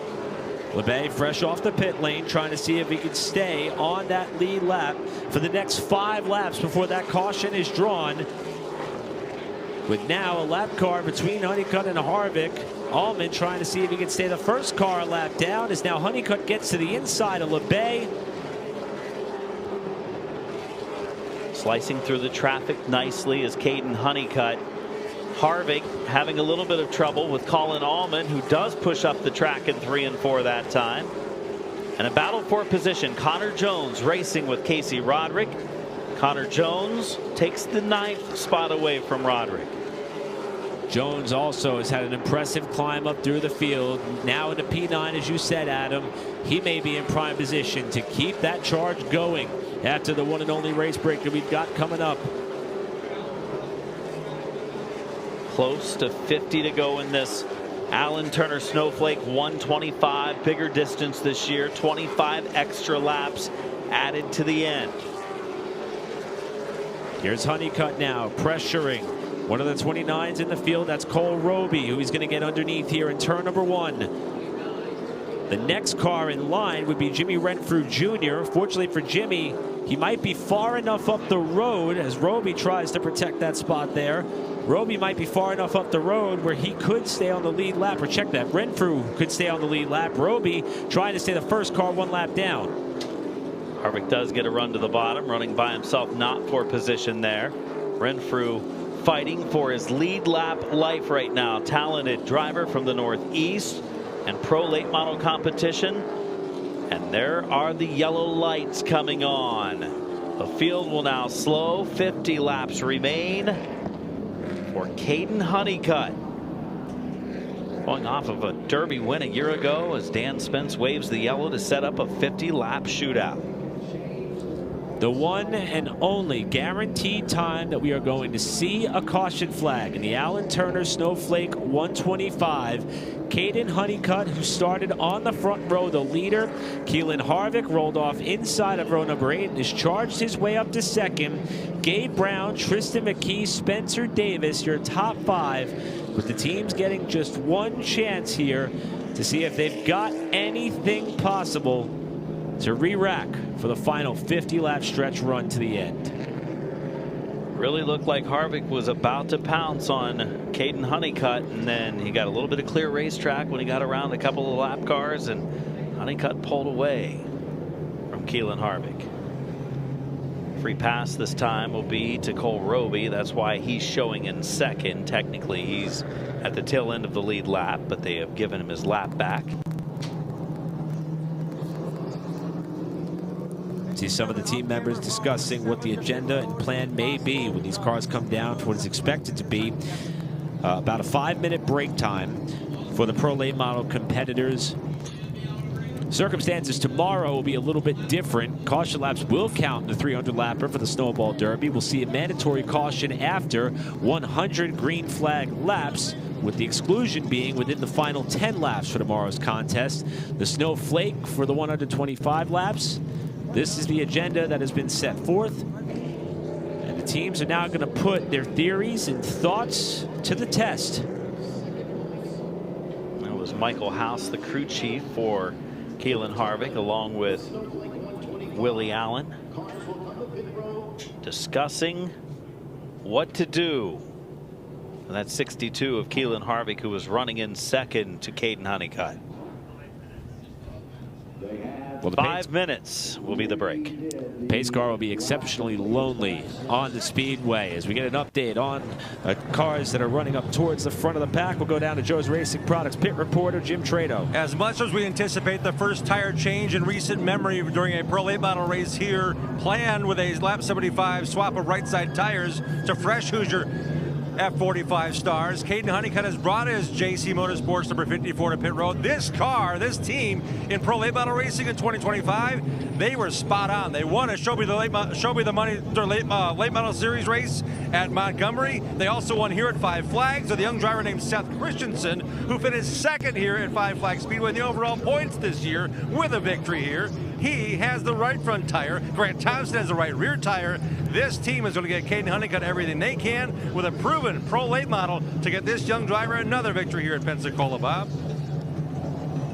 LeBay fresh off the pit lane, trying to see if he can stay on that lead lap for the next 5 laps before that caution is drawn. With now a lap car between Honeycutt and Harvick. Ullman trying to see if he can stay the first car a lap down, as now Honeycutt gets to the inside of LeBay. Slicing through the traffic nicely is Caden Honeycutt. Harvick having a little bit of trouble with Colin Ullman, who does push up the track in 3 and 4 that time. And a battle for position. Connor Jones racing with Casey Roderick. Connor Jones takes the 9th spot away from Roderick. Jones also has had an impressive climb up through the field. Now into P9, as you said, Adam. He may be in prime position to keep that charge going after the one and only race break that we've got coming up. Close to 50 to go in this Allen Turner Snowflake 125. Bigger distance this year. 25 extra laps added to the end. Here's Honeycutt now pressuring one of the 29s in the field. That's Cole Roby, who he's going to get underneath here in turn number 1. The next car in line would be Jimmy Renfrew Jr. Fortunately for Jimmy, he might be far enough up the road as Roby tries to protect that spot there. Roby might be far enough up the road where he could stay on the lead lap. Or check that, Renfrew could stay on the lead lap. Roby trying to stay the first car 1 lap down. Harvick does get a run to the bottom, running by himself, not for position there. Renfrew fighting for his lead lap life right now. Talented driver from the Northeast and pro late model competition. And there are the yellow lights coming on. The field will now slow. 50 laps remain for Caden Honeycutt. Going off of a Derby win a year ago as Dan Spence waves the yellow to set up a 50-lap shootout. The one and only guaranteed time that we are going to see a caution flag in the Allen Turner Snowflake 125. Caden Honeycutt, who started on the front row, the leader. Keelan Harvick rolled off inside of row number 8 and has charged his way up to second. Gabe Brown, Tristan McKee, Spencer Davis, your top 5, with the teams getting just one chance here to see if they've got anything possible to re-rack for the final 50-lap stretch run to the end. Really looked like Harvick was about to pounce on Caden Honeycutt, and then he got a little bit of clear racetrack when he got around a couple of lap cars, and Honeycutt pulled away from Keelan Harvick. Free pass this time will be to Cole Roby. That's why he's showing in second. Technically, he's at the tail end of the lead lap, but they have given him his lap back. See some of the team members discussing what the agenda and plan may be when these cars come down for what is expected to be about a 5-minute break time for the pro late model competitors. Circumstances tomorrow will be a little bit different. Caution laps will count in the 300 lapper for the Snowball Derby. We'll see a mandatory caution after 100 green flag laps, with the exclusion being within the final 10 laps for tomorrow's contest. The Snowflake for the 125 laps. This is the agenda that has been set forth, and the teams are now going to put their theories and thoughts to the test. That was Michael House, the crew chief for Keelan Harvick, along with Willie Allen, discussing what to do. And that's 62 of Keelan Harvick, who was running in second to Caden Honeycutt. Well, 5 minutes will be the break. Pace car will be exceptionally lonely on the speedway. As we get an update on cars that are running up towards the front of the pack, we'll go down to Joe's Racing Products pit reporter Jim Trado. As much as we anticipate the first tire change in recent memory during a pro late model race here, planned with a lap 75 swap of right side tires to fresh Hoosier F45 stars. Caden Honeycutt has brought his JC Motorsports number 54 to pit road. This team in Pro Late Model Racing in 2025, they were spot on. They won a Show Me the Money late model series race at Montgomery. They also won here at Five Flags with a young driver named Seth Christensen, who finished second here at Flags Speedway in the overall points this year with a victory here. He has the right front tire. Grant Thompson has the right rear tire. This team is going to get Caden Honeycutt everything they can with a proven Pro Late model to get this young driver another victory here at Pensacola, Bob.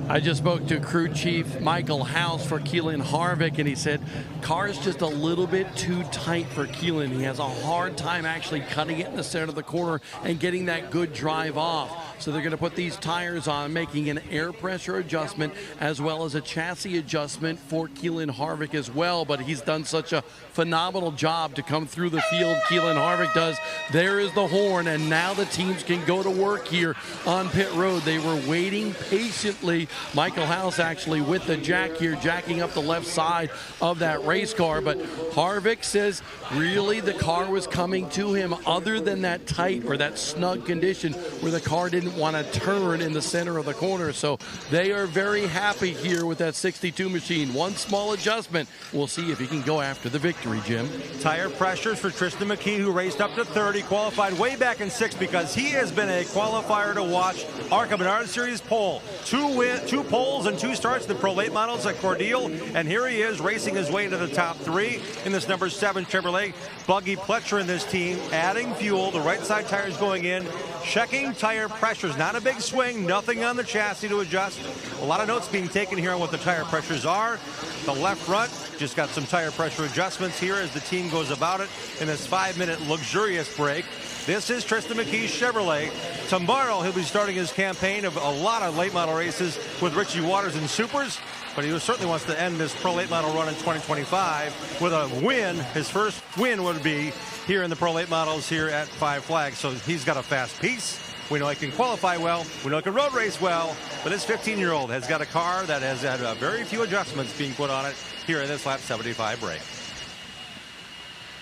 I just spoke to crew chief Michael House for Keelan Harvick, and he said car's just a little bit too tight for Keelan. He has a hard time actually cutting it in the center of the corner and getting that good drive off. So they're going to put these tires on, making an air pressure adjustment as well as a chassis adjustment for Keelan Harvick as well. But he's done such a phenomenal job to come through the field. Keelan Harvick does. There is the horn, and now the teams can go to work here on pit road. They were waiting patiently. Michael House actually with the jack here, jacking up the left side of that race car. But Harvick says really the car was coming to him other than that tight or that snug condition where the car didn't want to turn in the center of the corner. So they are very happy here with that 62 machine. One small adjustment. We'll see if he can go after the victory, Jim. Tire pressures for Tristan McKee, who raced up to 30, qualified way back in 6th because he has been a qualifier to watch. ARCA Menard Series pole. Two poles and 2 starts in the Pro Late models at Cordeal, and here he is racing his way into the top 3 in this number 7 Chevrolet. Buggy Pletcher in this team, adding fuel, the right side tires going in, checking tire pressures. Not a big swing, nothing on the chassis to adjust. A lot of notes being taken here on what the tire pressures are. The left front just got some tire pressure adjustments here as the team goes about it in this 5-minute luxurious break. This is Tristan McKee's Chevrolet. Tomorrow he'll be starting his campaign of a lot of late model races with Richie Waters in Supers, but he certainly wants to end this Pro Late model run in 2025 with a win. His first win would be here in the Pro Late models here at Five Flags. So he's got a fast piece. We know he can qualify well. We know he can road race well. But this 15-year-old has got a car that has had very few adjustments being put on it here in this lap 75 break.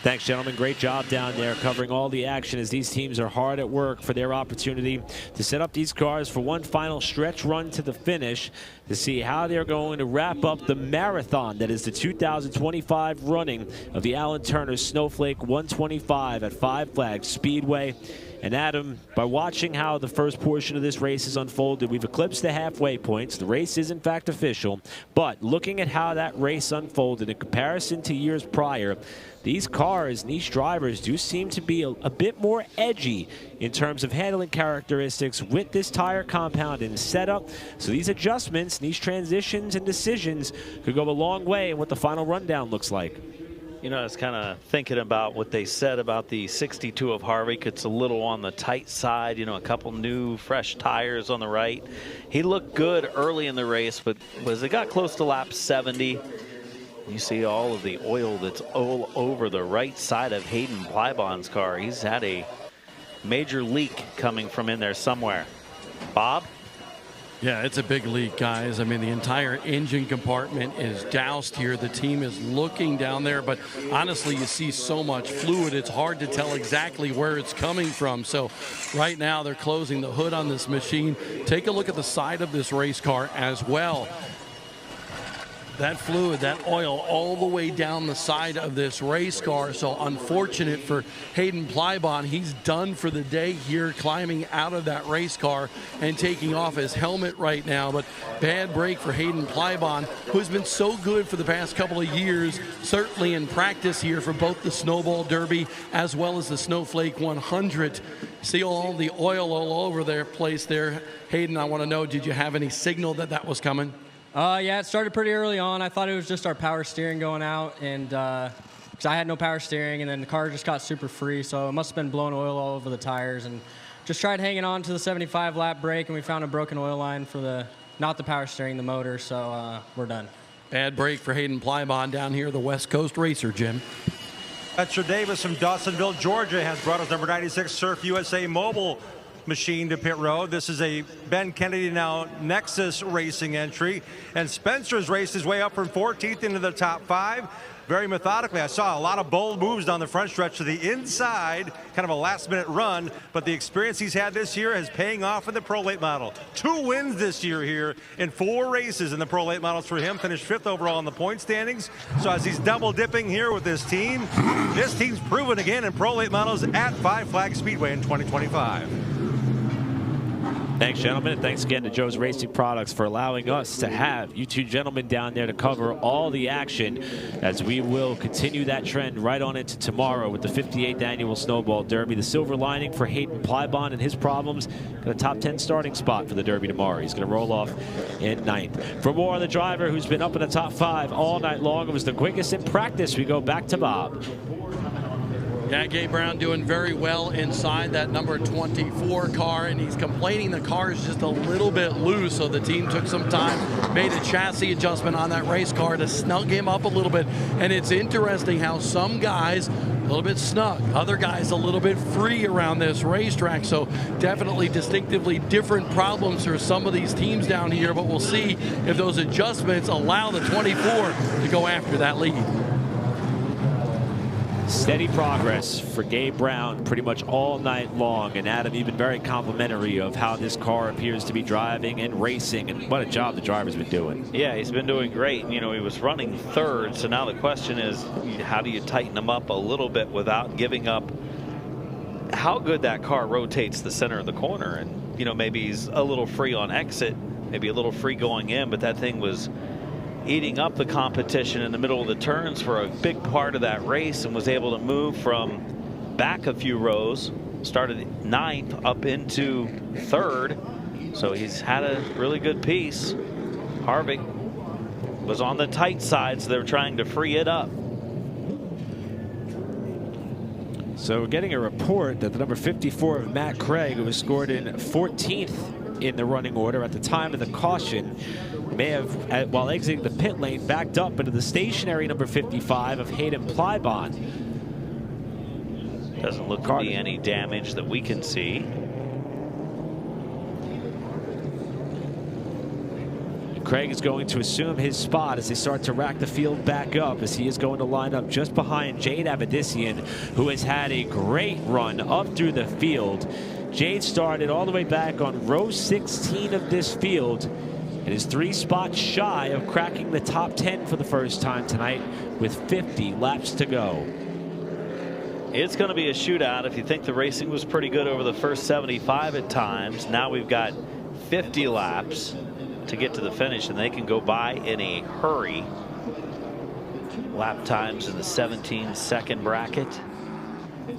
Thanks, gentlemen. Great job down there covering all the action as these teams are hard at work for their opportunity to set up these cars for one final stretch run to the finish to see how they're going to wrap up the marathon that is the 2025 running of the Allen Turner Snowflake 125 at Five Flags Speedway. And Adam, by watching how the first portion of this race has unfolded, we've eclipsed the halfway points. The race is in fact official, but looking at how that race unfolded in comparison to years prior, these cars and these drivers do seem to be a bit more edgy in terms of handling characteristics with this tire compound and setup. So these adjustments, these transitions and decisions could go a long way in what the final rundown looks like. You know, I was kind of thinking about what they said about the 62 of Harvick. It's a little on the tight side, you know, a couple new fresh tires on the right. He looked good early in the race, but as it got close to lap 70, you see all of the oil that's all over the right side of Hayden Plybon's car. He's had a major leak coming from in there somewhere. Bob? Yeah, it's a big leak, guys. I mean, the entire engine compartment is doused here. The team is looking down there, but honestly, you see so much fluid, it's hard to tell exactly where it's coming from. So right now, they're closing the hood on this machine. Take a look at the side of this race car as well. That fluid, that oil all the way down the side of this race car. So unfortunate for Hayden Plybon. He's done for the day here, climbing out of that race car and taking off his helmet right now. But bad break for Hayden Plybon, who's been so good for the past couple of years, certainly in practice here for both the Snowball Derby as well as the Snowflake 100. See all the oil all over their place there. Hayden, I want to know, did you have any signal that that was coming? Yeah, it started pretty early on. I thought it was just our power steering going out, and because I had no power steering, and then the car just got super free, so it must have been blowing oil all over the tires. And just tried hanging on to the 75 lap break, and we found a broken oil line for not the power steering, the motor. So we're done. Bad break for Hayden Plybon down here, the West Coast racer, Jim. Fletcher Davis from Dawsonville, Georgia, has brought us number 96 Surf USA Mobile machine to pit road. This is a Ben Kennedy now Nexus Racing entry, and Spencer's raced his way up from 14th into the top 5. very methodically. I saw a lot of bold moves down the front stretch to the inside, kind of a last-minute run, but the experience he's had this year is paying off in the Pro Late Model. 2 wins this year here in 4 races in the Pro Late Models for him, finished 5th overall in the point standings. So as he's double-dipping here with this team's proven again in Pro Late Models at 5 Flags Speedway in 2025. Thanks, gentlemen, and thanks again to Joe's Racing Products for allowing us to have you two gentlemen down there to cover all the action, as we will continue that trend right on into tomorrow with the 58th annual Snowball Derby. The silver lining for Hayden Plybon and his problems, got a top 10 starting spot for the Derby tomorrow. He's going to roll off in 9th. For more on the driver who's been up in the top 5 all night long, it was the quickest in practice. We go back to Bob. Yeah, Gabe Brown doing very well inside that number 24 car, and he's complaining the car is just a little bit loose, so the team took some time, made a chassis adjustment on that race car to snug him up a little bit. And it's interesting how some guys a little bit snug, other guys a little bit free around this racetrack. So definitely distinctively different problems for some of these teams down here, but we'll see if those adjustments allow the 24 to go after that lead. Steady progress for Gabe Brown pretty much all night long, and Adam, you've been very complimentary of how this car appears to be driving and racing, and what a job the driver's been doing. Yeah, he's been doing great. You know, he was running 3rd, so now the question is, how do you tighten him up a little bit without giving up how good that car rotates the center of the corner? And, you know, maybe he's a little free on exit, maybe a little free going in, but that thing was eating up the competition in the middle of the turns for a big part of that race, and was able to move from back a few rows, started 9th up into 3rd. So he's had a really good piece. Harvick was on the tight side, so they're trying to free it up. So we're getting a report that the number 54 of Matt Craig, who was scored in 14th in the running order at the time of the caution, may have, while exiting the pit lane, backed up into the stationary number 55 of Hayden Plybon. Doesn't look to be any damage that we can see. Craig is going to assume his spot as they start to rack the field back up, as he is going to line up just behind Jade Avedissian, who has had a great run up through the field. Jade started all the way back on row 16 of this field and is 3 spots shy of cracking the top 10 for the first time tonight with 50 laps to go. It's going to be a shootout. If you think the racing was pretty good over the first 75 at times, now we've got 50 laps to get to the finish, and they can go by in a hurry. Lap times in the 17-second bracket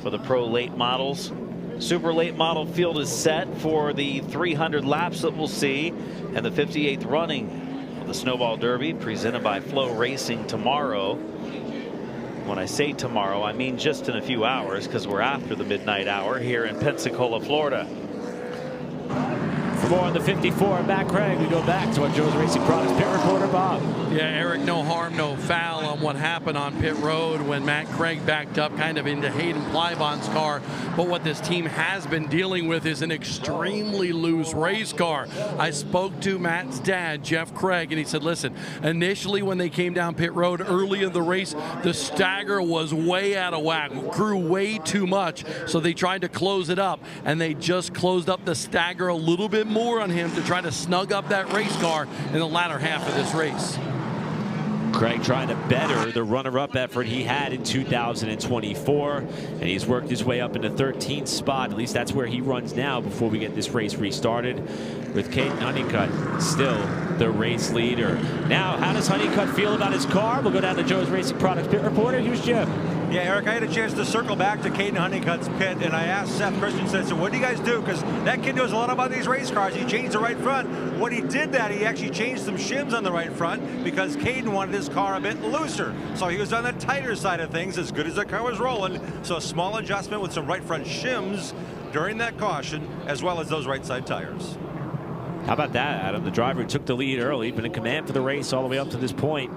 for the Pro Late Models. Super Late Model field is set for the 300 laps that we'll see, and the 58th running of the Snowball Derby presented by Flow Racing tomorrow. When I say tomorrow, I mean just in a few hours, because we're after the midnight hour here in Pensacola, Florida. For more on the 54, Matt Craig, we go back to our Joe's Racing Products pit reporter, Bob. Yeah, Eric, no harm, no foul on what happened on pit road when Matt Craig backed up kind of into Hayden Plybon's car. But what this team has been dealing with is an extremely loose race car. I spoke to Matt's dad, Jeff Craig, and he said, listen, initially when they came down pit road early in the race, the stagger was way out of whack, grew way too much. So they tried to close it up, and they just closed up the stagger a little bit more on him to try to snug up that race car in the latter half of this race. Craig trying to better the runner-up effort he had in 2024, and he's worked his way up into 13th spot. At least that's where he runs now before we get this race restarted, with Caden Honeycutt still the race leader. Now, how does Honeycutt feel about his car? We'll go down to Joe's Racing Products pit reporter. Here's Jim. Yeah, Eric, I had a chance to circle back to Caden Honeycutt's pit, and I asked Seth Christensen, so what do you guys do? Because that kid knows a lot about these race cars. He changed the right front. When he did that, he actually changed some shims on the right front because Caden wanted his car a bit looser. So he was on the tighter side of things, as good as the car was rolling. So a small adjustment with some right front shims during that caution, as well as those right side tires. How about that, Adam? The driver took the lead early, been in command for the race all the way up to this point.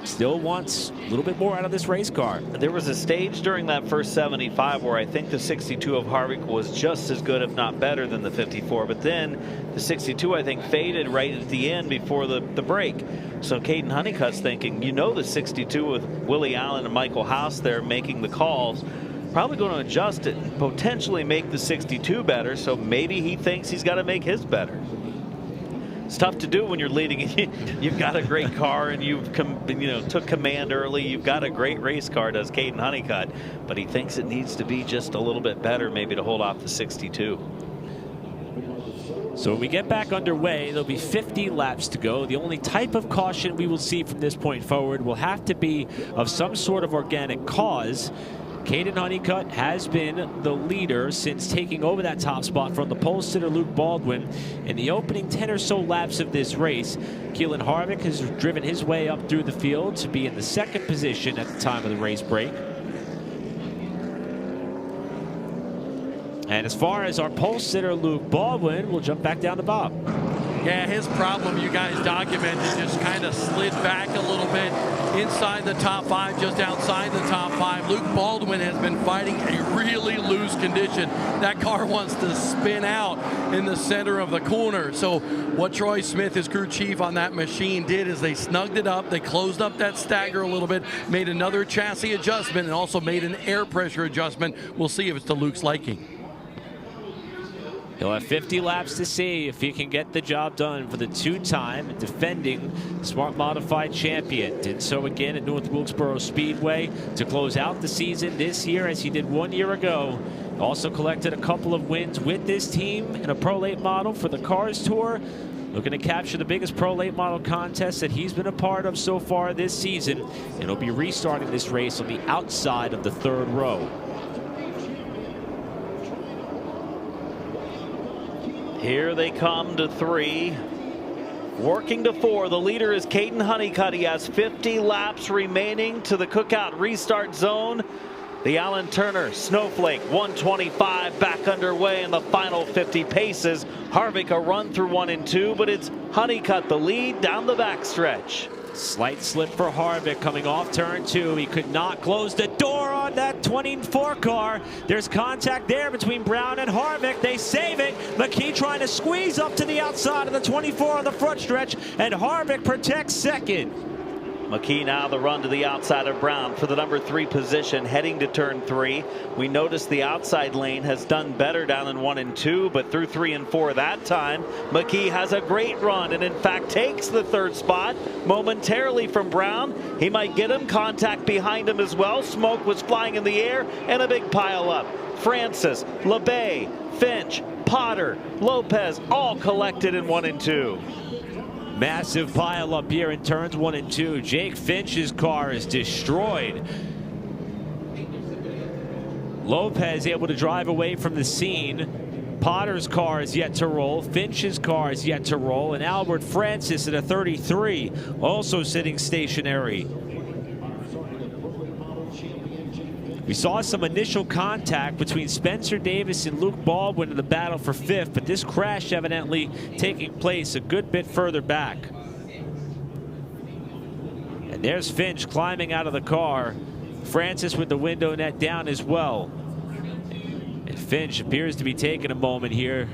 Still wants a little bit more out of this race car. There was a stage during that first 75 where I think the 62 of Harvick was just as good, if not better, than the 54. But then the 62, I think, faded right at the end before the break. So Caden Honeycutt's thinking, you know, the 62 with Willie Allen and Michael House there making the calls, probably going to adjust it and potentially make the 62 better. So maybe he thinks he's got to make his better. It's tough to do when you're leading. You've got a great car and you've took command early. You've got a great race car, does Caden Honeycutt, but he thinks it needs to be just a little bit better, maybe to hold off the 62. So when we get back underway, there'll be 50 laps to go. The only type of caution we will see from this point forward will have to be of some sort of organic cause. Caden Honeycutt has been the leader since taking over that top spot from the pole sitter Luke Baldwin in the opening 10 or so laps of this race. Keelan Harvick has driven his way up through the field to be in the second position at the time of the race break. And as far as our pole sitter Luke Baldwin, we'll jump back down to Bob. Yeah, his problem, you guys documented, just kind of slid back a little bit inside the top 5, just outside the top 5. Luke Baldwin has been fighting a really loose condition. That car wants to spin out in the center of the corner. So what Troy Smith, his crew chief on that machine, did is they snugged it up, they closed up that stagger a little bit, made another chassis adjustment, and also made an air pressure adjustment. We'll see if it's to Luke's liking. He'll have 50 laps to see if he can get the job done for the two-time defending Smart Modified champion. Did so again at North Wilkesboro Speedway to close out the season this year as he did 1 year ago. Also collected a couple of wins with this team in a Pro Late Model for the Cars Tour. Looking to capture the biggest Pro Late Model contest that he's been a part of so far this season. And he'll be restarting this race on the outside of the third row. Here they come to 3. Working to 4. The leader is Caden Honeycutt. He has 50 laps remaining to the Cookout restart zone. The Allen Turner Snowflake 125 back underway in the final 50 paces. Harvick a run through 1 and 2, but it's Honeycutt the lead down the backstretch. Slight slip for Harvick coming off turn 2. He could not close the door on that 24 car. There's contact there between Brown and Harvick. They save it. McKee trying to squeeze up to the outside of the 24 on the front stretch, and Harvick protects second. McKee now the run to the outside of Brown for the number 3 position heading to turn 3. We noticed the outside lane has done better down in 1 and 2, but through 3 and 4 that time, McKee has a great run and in fact takes the 3rd spot momentarily from Brown. He might get him. Contact behind him as well. Smoke was flying in the air and a big pile up. Francis, LeBay, Finch, Potter, Lopez all collected in 1 and 2. Massive pile up here in turns 1 and 2. Jake Finch's car is destroyed. Lopez able to drive away from the scene. Potter's car is yet to roll. Finch's car is yet to roll. And Albert Francis in a 33 also sitting stationary. We saw some initial contact between Spencer Davis and Luke Baldwin in the battle for 5th, but this crash evidently taking place a good bit further back. And there's Finch climbing out of the car. Francis with the window net down as well. And Finch appears to be taking a moment here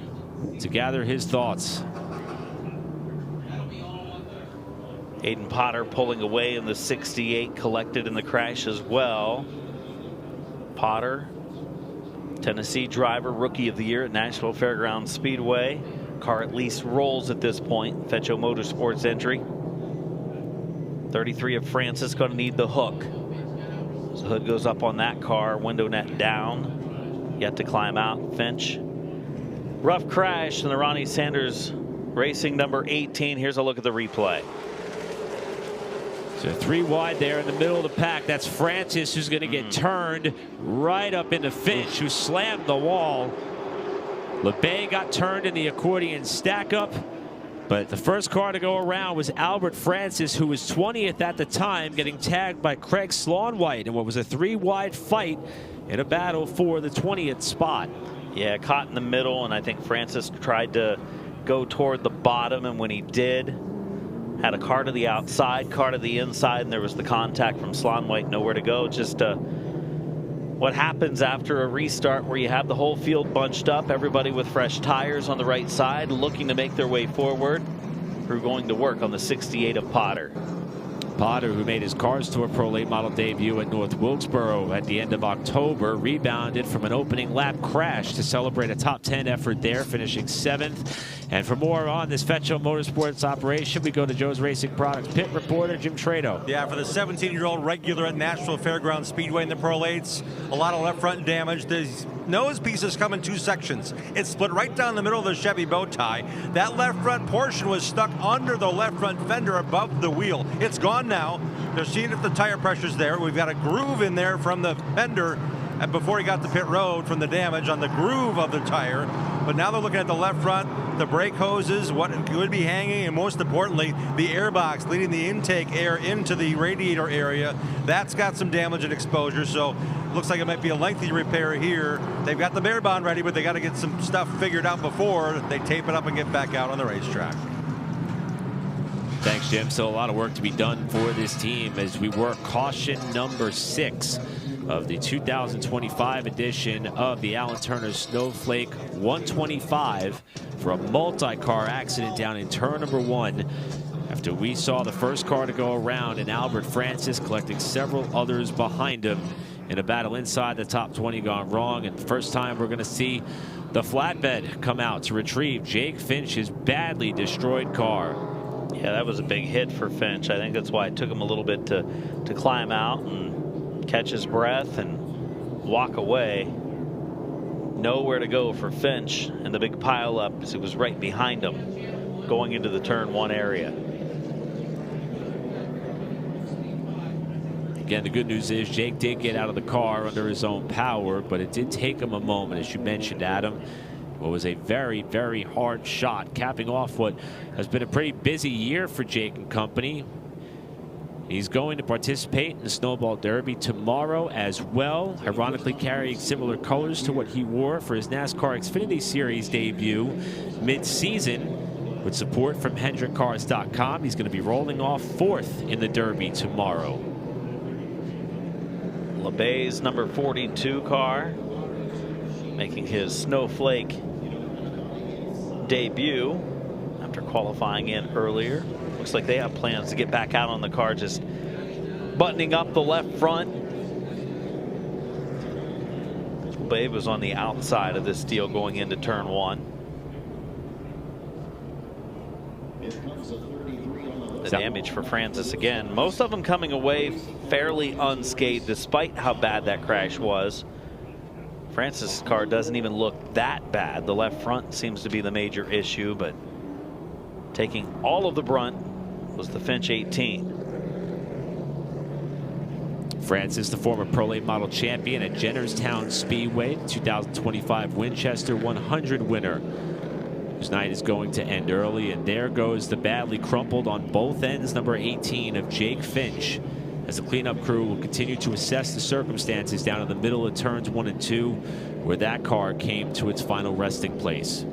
to gather his thoughts. Aiden Potter pulling away in the 68, collected in the crash as well. Potter, Tennessee driver, rookie of the year at Nashville Fairgrounds Speedway. Car at least rolls at this point. Fetcho Motorsports entry. 33 of Francis going to need the hook. So the hood goes up on that car. Window net down. Yet to climb out. Finch. Rough crash in the Ronnie Sanders Racing number 18. Here's a look at the replay. So 3 wide there in the middle of the pack. That's Francis who's going to get turned right up into Finch, who slammed the wall. LeBay got turned in the accordion stack up, but the first car to go around was Albert Francis, who was 20th at the time, getting tagged by Craig Slaunwhite in what was a 3-wide fight in a battle for the 20th spot. Yeah, caught in the middle, and I think Francis tried to go toward the bottom, and when he did, had a car to the outside, car to the inside, and there was the contact from Slaunwhite, nowhere to go. Just what happens after a restart where you have the whole field bunched up, everybody with fresh tires on the right side looking to make their way forward. crew going to work on the 68 of Potter. Potter, who made his Cars Tour Pro Late Model debut at North Wilkesboro at the end of October, rebounded from an opening lap crash to celebrate a top 10 effort there, finishing 7th. And for more on this Fetcho Motorsports operation, we go to Joe's Racing Products pit reporter, Jim Trado. Yeah, for the 17-year-old regular at Nashville Fairgrounds Speedway in the Pro Lates, a lot of left front damage. The nose pieces come in 2 sections. It's split right down the middle of the Chevy bow tie. That left front portion was stuck under the left front fender above the wheel. It's gone now. They're seeing if the tire pressure's there. We've got a groove in there from the fender before he got to pit road from the damage on the groove of the tire. But now they're looking at the left front, the brake hoses, what could be hanging, and most importantly, the air box leading the intake air into the radiator area. That's got some damage and exposure, so looks like it might be a lengthy repair here. They've got the bare bond ready, but they got to get some stuff figured out before they tape it up and get back out on the racetrack. Thanks, Jim. Still a lot of work to be done for this team as we work caution number 6 of the 2025 edition of the Allen Turner Snowflake 125 for a multi-car accident down in turn number 1 after we saw the first car to go around and Albert Francis collecting several others behind him in a battle inside the top 20 gone wrong. And the first time we're going to see the flatbed come out to retrieve Jake Finch's badly destroyed car. Yeah, that was a big hit for Finch. I think that's why it took him a little bit to climb out and catch his breath and walk away. Nowhere to go for Finch, and the big pile up as it was right behind him going into the turn 1 area. Again, the good news is Jake did get out of the car under his own power, but it did take him a moment, as you mentioned, Adam. What was a very, very hard shot, capping off what has been a pretty busy year for Jake and company. He's going to participate in the Snowball Derby tomorrow as well, ironically carrying similar colors to what he wore for his NASCAR Xfinity Series debut mid-season. With support from HendrickCars.com, he's going to be rolling off 4th in the Derby tomorrow. LeBay's number 42 car making his Snowflake debut after qualifying in earlier. Looks like they have plans to get back out on the car, just buttoning up the left front. Babe was on the outside of this deal going into turn 1. The damage for Francis again. Most of them coming away fairly unscathed despite how bad that crash was. Francis' car doesn't even look that bad. The left front seems to be the major issue, but taking all of the brunt was the Finch 18. Francis, the former Pro Late Model champion at Jennerstown Speedway, 2025 Winchester 100 winner, whose night is going to end early. And there goes the badly crumpled on both ends number 18 of Jake Finch, as the cleanup crew will continue to assess the circumstances down in the middle of turns 1 and 2, where that car came to its final resting place.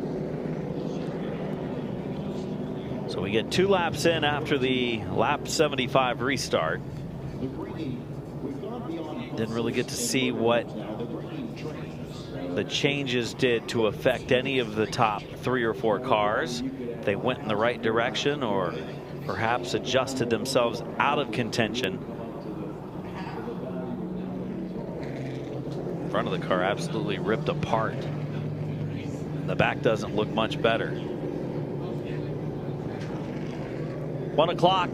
So we get 2 laps in after the lap 75 restart. Didn't really get to see what the changes did to affect any of the top 3 or 4 cars. If they went in the right direction or perhaps adjusted themselves out of contention. Front of the car absolutely ripped apart. The back doesn't look much better. 1 o'clock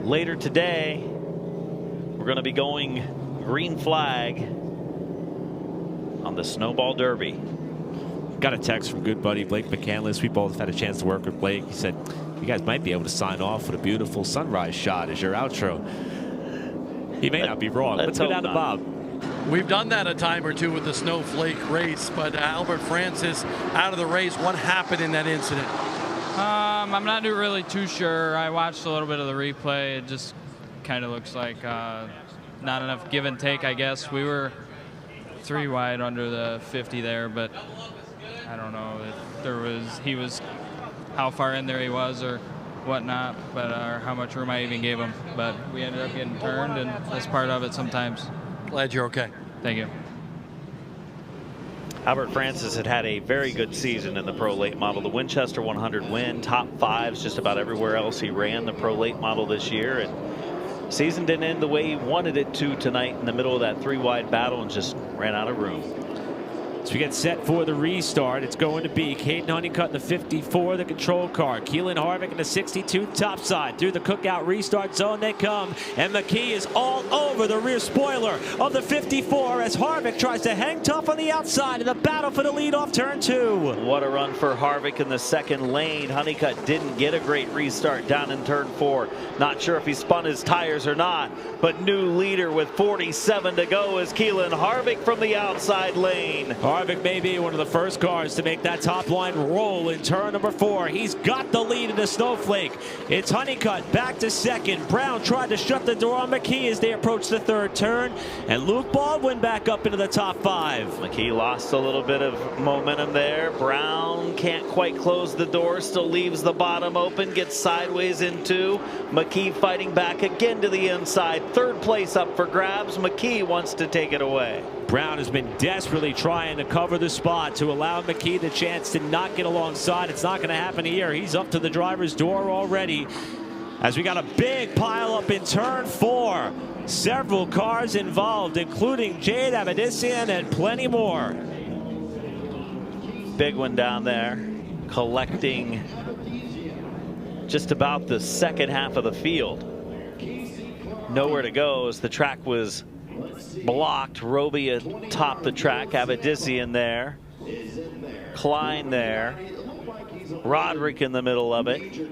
later today, we're going to be going green flag on the Snowball Derby. Got a text from good buddy Blake McCandless. We both had a chance to work with Blake. He said, you guys might be able to sign off with a beautiful sunrise shot as your outro. He may not be wrong. Let's go down to Bob. We've done that a time or 2 with the Snowflake race, but Albert Francis out of the race. What happened in that incident? I'm not really too sure. I watched a little bit of the replay. It just kind of looks like not enough give and take, I guess. We were 3 wide under the 50 there, but I don't know if there was, how far in there he was or whatnot, but or how much room I even gave him. But we ended up getting turned, and that's part of it sometimes. Glad you're okay. Thank you. Albert Francis had a very good season in the Pro Late Model. The Winchester 100 win, top fives just about everywhere else he ran the Pro Late Model this year. And season didn't end the way he wanted it to tonight in the middle of that 3-wide battle and just ran out of room. So we get set for the restart. It's going to be Caden Honeycutt in the 54, the control car. Keelan Harvick in the 62 topside. Through the Cookout restart zone they come. And McKee is all over the rear spoiler of the 54 as Harvick tries to hang tough on the outside in the battle for the lead off turn 2. What a run for Harvick in the second lane. Honeycutt didn't get a great restart down in turn 4. Not sure if he spun his tires or not, but new leader with 47 to go is Keelan Harvick from the outside lane. Harvick may be one of the first cars to make that top line roll in turn number 4. He's got the lead in the Snowflake. It's Honeycutt back to second. Brown tried to shut the door on McKee as they approach the third turn. And Luke Baldwin back up into the top 5. McKee lost a little bit of momentum there. Brown can't quite close the door, still leaves the bottom open, gets sideways into. McKee fighting back again to the inside. Third place up for grabs. McKee wants to take it away. Brown has been desperately trying to cover the spot to allow McKee the chance to not get alongside. It's not going to happen here. He's up to the driver's door already as we got a big pile up in turn 4. Several cars involved, including Jade Avedissian and plenty more. Big one down there, collecting just about the second half of the field. Nowhere to go as the track was blocked. Roby atop the track, Avedissian there, Klein there, Roderick in the middle of it.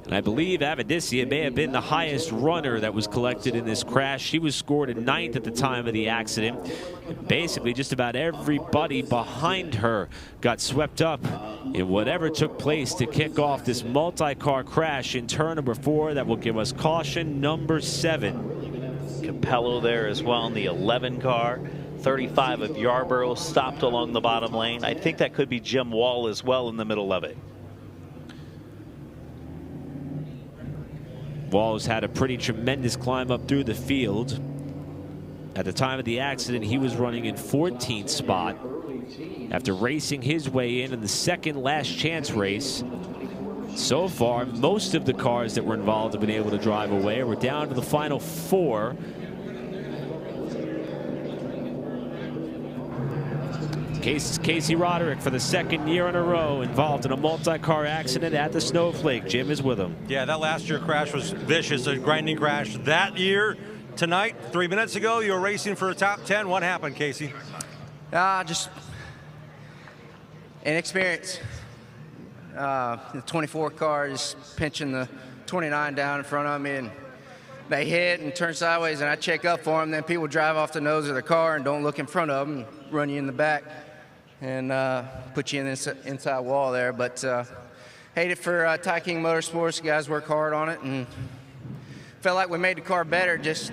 And I believe Avedissian may have been the highest runner that was collected in this crash. She was scored at 9th at the time of the accident. And basically just about everybody behind her got swept up in whatever took place to kick off this multi-car crash in turn number 4 that will give us caution number 7. Capello there as well in the 11 car. 35 of Yarborough stopped along the bottom lane. I think that could be Jim Wall as well in the middle of it. Wall's had a pretty tremendous climb up through the field. At the time of the accident, he was running in 14th spot after racing his way in the second last chance race. So far, most of the cars that were involved have been able to drive away. We're down to the final 4. Casey Roderick for the second year in a row involved in a multi-car accident at the Snowflake. Jim is with him. Yeah, that last year crash was vicious, a grinding crash. That year, tonight, 3 minutes ago, you were racing for a top 10. What happened, Casey? Just inexperience. The 24 car is pinching the 29 down in front of me, and they hit and turn sideways, and I check up for them. Then people drive off the nose of the car and don't look in front of them and run you in the back and put you in this inside wall there. But hate it for Ty King Motorsports. The guys work hard on it, and felt like we made the car better. Just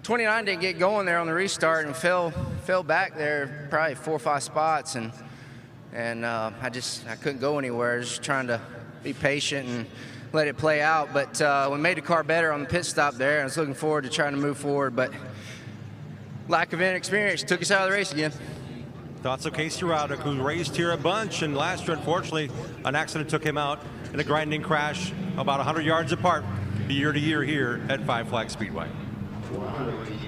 29 didn't get going there on the restart and fell back there probably 4 or 5 spots, and I couldn't go anywhere. I was just trying to be patient and let it play out. But we made the car better on the pit stop there, and I was looking forward to trying to move forward. But lack of inexperience took us out of the race again. Thoughts of Casey Roderick, who raced here a bunch, and last year, unfortunately, an accident took him out in a grinding crash about 100 yards apart year to year here at Flags Speedway.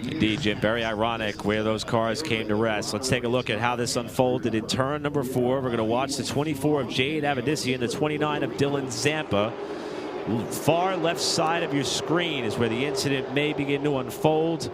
Indeed, Jim, very ironic where those cars came to rest. Let's take a look at how this unfolded in turn number 4. We're going to watch the 24 of Jade Avedissian, the 29 of Dylan Zampa. Far left side of your screen is where the incident may begin to unfold.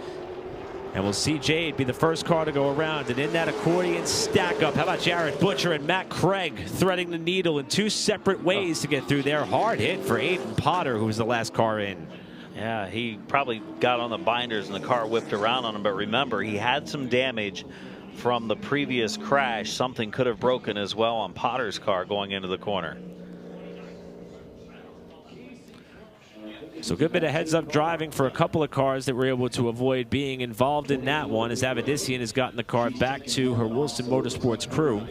And we'll see Jade be the first car to go around. And in that accordion stack up, how about Jared Butcher and Matt Craig threading the needle in 2 separate ways to get through there. Hard hit for Aiden Potter, who was the last car in. Yeah, he probably got on the binders and the car whipped around on him. But remember, he had some damage from the previous crash. Something could have broken as well on Potter's car going into the corner. So good bit of heads-up driving for a couple of cars that were able to avoid being involved in that one, as Avedissian has gotten the car back to her Wilson Motorsports crew.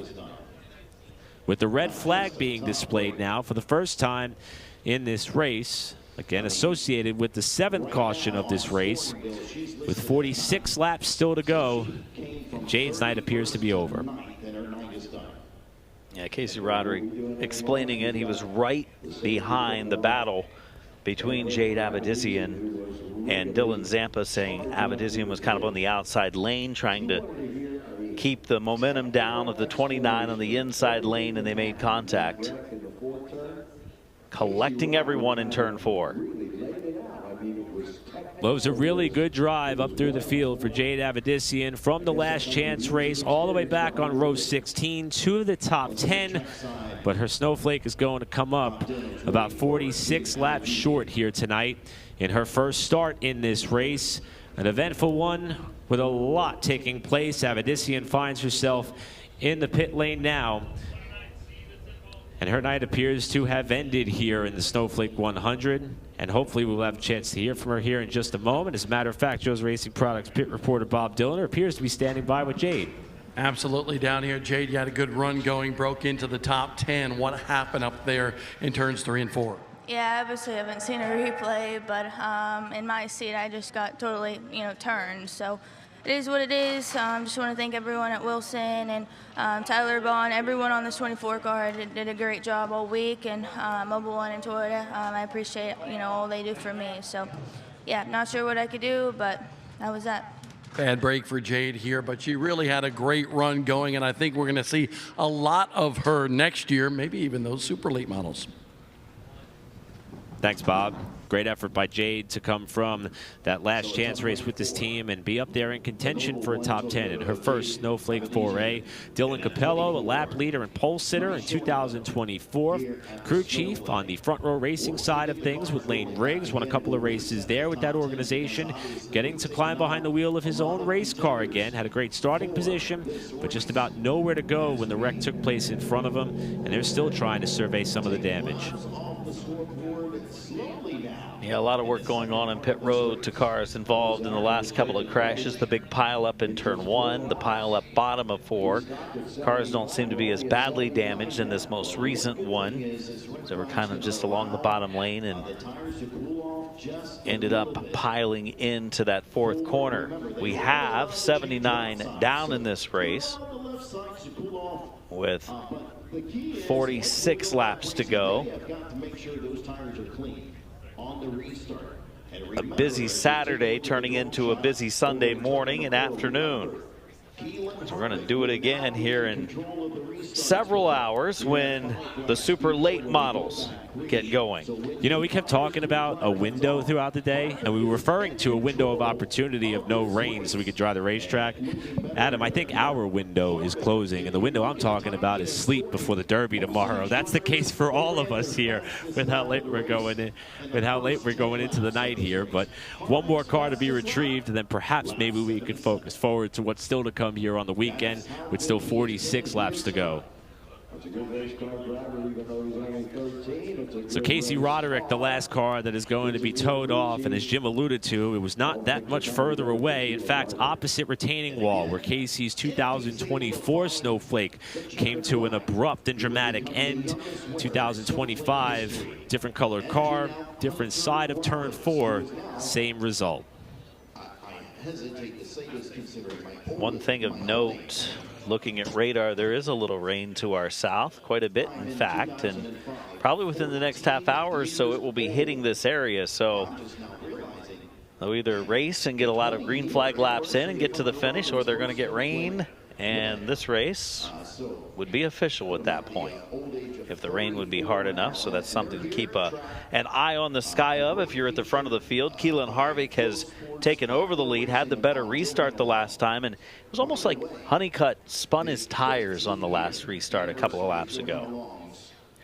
With the red flag being displayed now for the first time in this race. again associated with the 7th caution of this race. With 46 laps still to go, Jade's night appears to be over. Yeah, Casey Roderick explaining it. He was right behind the battle between Jade Avedissian and Dylan Zampa, saying Avedissian was kind of on the outside lane trying to keep the momentum down of the 29 on the inside lane, and they made contact, collecting everyone in turn 4. Well, it was a really good drive up through the field for Jade Avedissian from the last chance race all the way back on row 16 to the top 10. But her Snowflake is going to come up about 46 laps short here tonight in her first start in this race. An eventful one with a lot taking place. Avedissian finds herself in the pit lane now, and her night appears to have ended here in the Snowflake 100. And hopefully we'll have a chance to hear from her here in just a moment. As a matter of fact, Joe's Racing Products pit reporter Bob Dillner appears to be standing by with Jade. Absolutely down here. Jade, you had a good run going, broke into the top 10. What happened up there in turns 3 and 4? Yeah, obviously I haven't seen a replay, but in my seat I just got totally, turned. So it is what it is. Just want to thank everyone at Wilson and Tyler Bond, everyone on this 24 car did a great job all week, and Mobile One and Toyota. I appreciate all they do for me. So yeah, not sure what I could do, but that was that. Bad break for Jade here, but she really had a great run going, and I think we're going to see a lot of her next year, maybe even those super late models. Thanks, Bob. Great effort by Jade to come from that last chance race with this team and be up there in contention for a top 10 in her first Snowflake 4A. Dylan Capello, a lap leader and pole sitter in 2024. Crew chief on the front row racing side of things with Lane Briggs. Won a couple of races there with that organization. Getting to climb behind the wheel of his own race car again. Had a great starting position, but just about nowhere to go when the wreck took place in front of him. And they're still trying to survey some of the damage. Yeah, a lot of work going on in pit road to cars involved in the last couple of crashes. The big pile up in turn 1, the pile up bottom of 4. Cars don't seem to be as badly damaged in this most recent one. So we're kind of just along the bottom lane and ended up piling into that 4th corner. We have 79 down in this race with 46 laps to go. A busy Saturday turning into a busy Sunday morning and afternoon. So we're going to do it again here in several hours when the super late models get going. We kept talking about a window throughout the day, and we were referring to a window of opportunity of no rain so we could drive the racetrack. Adam, I think our window is closing, and the window I'm talking about is sleep before the Derby tomorrow. That's the case for all of us here with how late we're going into the night here. But one more car to be retrieved, and then perhaps maybe we could focus forward to what's still to come here on the weekend with still 46 laps to go. So Casey Roderick, the last car that is going to be towed off, and as Jim alluded to, it was not that much further away. In fact, opposite retaining wall, where Casey's 2024 Snowflake came to an abrupt and dramatic end. 2025, different colored car, different side of turn 4, same result. One thing of note, looking at radar, there is a little rain to our south, quite a bit in fact, and probably within the next half hour or so it will be hitting this area. So they'll either race and get a lot of green flag laps in and get to the finish, or they're going to get rain, and this race would be official at that point if the rain would be hard enough. So that's something to keep an eye on the sky of if you're at the front of the field. Keelan Harvick has taken over the lead, had the better restart the last time, and it was almost like Honeycutt spun his tires on the last restart a couple of laps ago.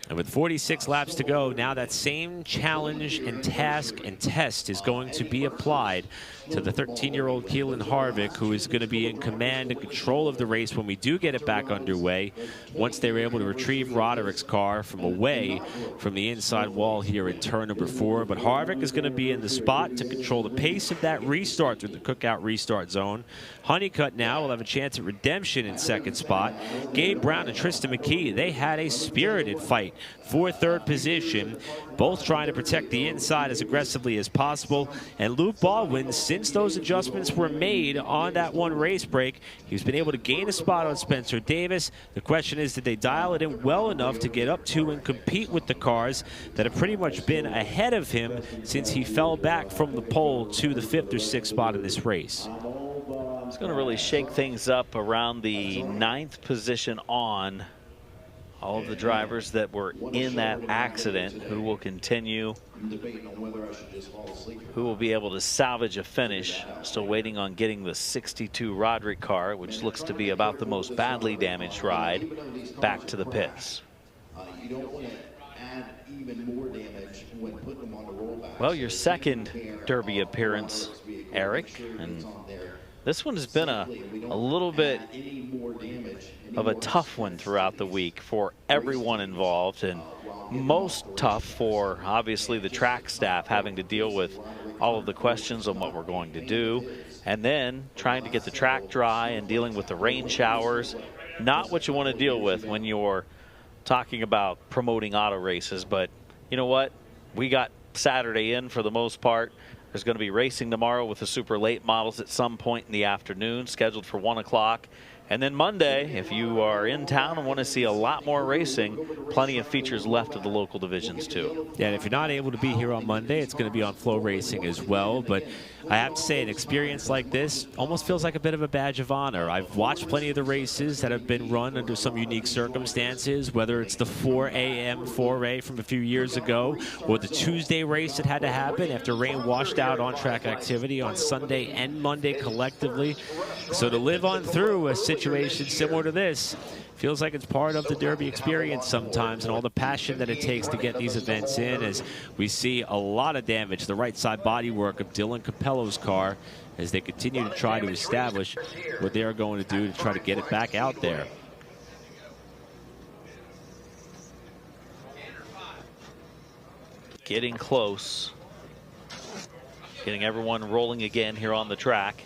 And with 46 laps to go, now that same challenge and task and test is going to be applied to the 13-year-old Keelan Harvick, who is going to be in command and control of the race when we do get it back underway, once they were able to retrieve Roderick's car from away from the inside wall here in turn number 4. But Harvick is going to be in the spot to control the pace of that restart through the cookout restart zone. Honeycutt now will have a chance at redemption in second spot. Gabe Brown and Tristan McKee, they had a spirited fight fight for third position, both trying to protect the inside as aggressively as possible. And Luke Baldwin, since those adjustments were made on that one race break, he's been able to gain a spot on Spencer Davis. The question is, did they dial it in well enough to get up to and compete with the cars that have pretty much been ahead of him since he fell back from the pole to the 5th or 6th spot in this race? It's going to really shake things up around the 9th position on. All of the drivers that were in that accident who will continue, who will be able to salvage a finish. Still waiting on getting the 62 Roderick car, which looks to be about the most badly damaged ride, back to the pits. Well, your second Derby appearance, Eric, and this one has been a little bit of a tough one throughout the week for everyone involved, and most tough for obviously the track staff, having to deal with all of the questions on what we're going to do, and then trying to get the track dry and dealing with the rain showers. Not what you want to deal with when you're talking about promoting auto races, but you know what? We got Saturday in for the most part. There's going to be racing tomorrow with the super late models at some point in the afternoon, scheduled for 1 o'clock. And then Monday, if you are in town and want to see a lot more racing, plenty of features left of the local divisions too. Yeah, and if you're not able to be here on Monday, it's going to be on Flow Racing as well. But I have to say, an experience like this almost feels like a bit of a badge of honor. I've watched plenty of the races that have been run under some unique circumstances, whether it's the 4 a.m. 4A from a few years ago, or the Tuesday race that had to happen after rain washed out on-track activity on Sunday and Monday collectively. So to live on through a situation similar to this feels like it's part of the Derby experience sometimes, and all the passion that it takes to get these events in, as we see a lot of damage, the right side bodywork of Dylan Capello's car, as they continue to try to establish what they are going to do to try to get it back out there. Getting close. Getting everyone rolling again here on the track.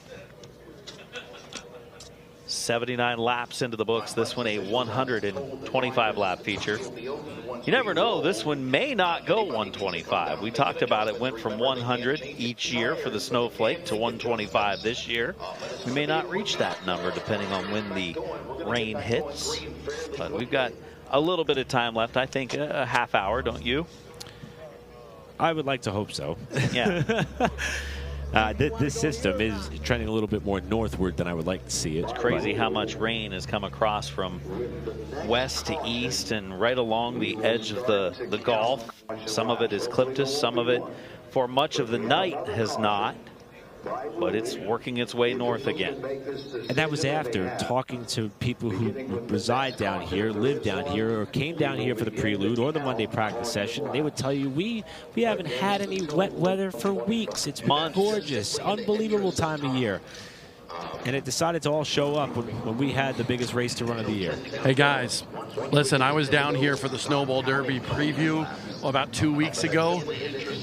79 laps into the books. This one a 125 lap feature. You never know, this one may not go 125. We talked about it went from 100 each year for the Snowflake to 125 this year. We may not reach that number depending on when the rain hits, but we've got a little bit of time left. I think a half hour, don't you? I would like to hope so. Yeah. This system is trending a little bit more northward than I would like to see it. It's crazy how much rain has come across from west to east and right along the edge of the Gulf. Some of it is clipped us, some of it for much of the night has not, but it's working its way north again. And that was after talking to people who reside down here, live down here, or came down here for the prelude or the Monday practice session. They would tell you, we haven't had any wet weather for weeks. It's gorgeous, unbelievable time of year. And it decided to all show up when we had the biggest race to run of the year. Hey guys, listen, I was down here for the Snowball Derby preview about 2 weeks ago.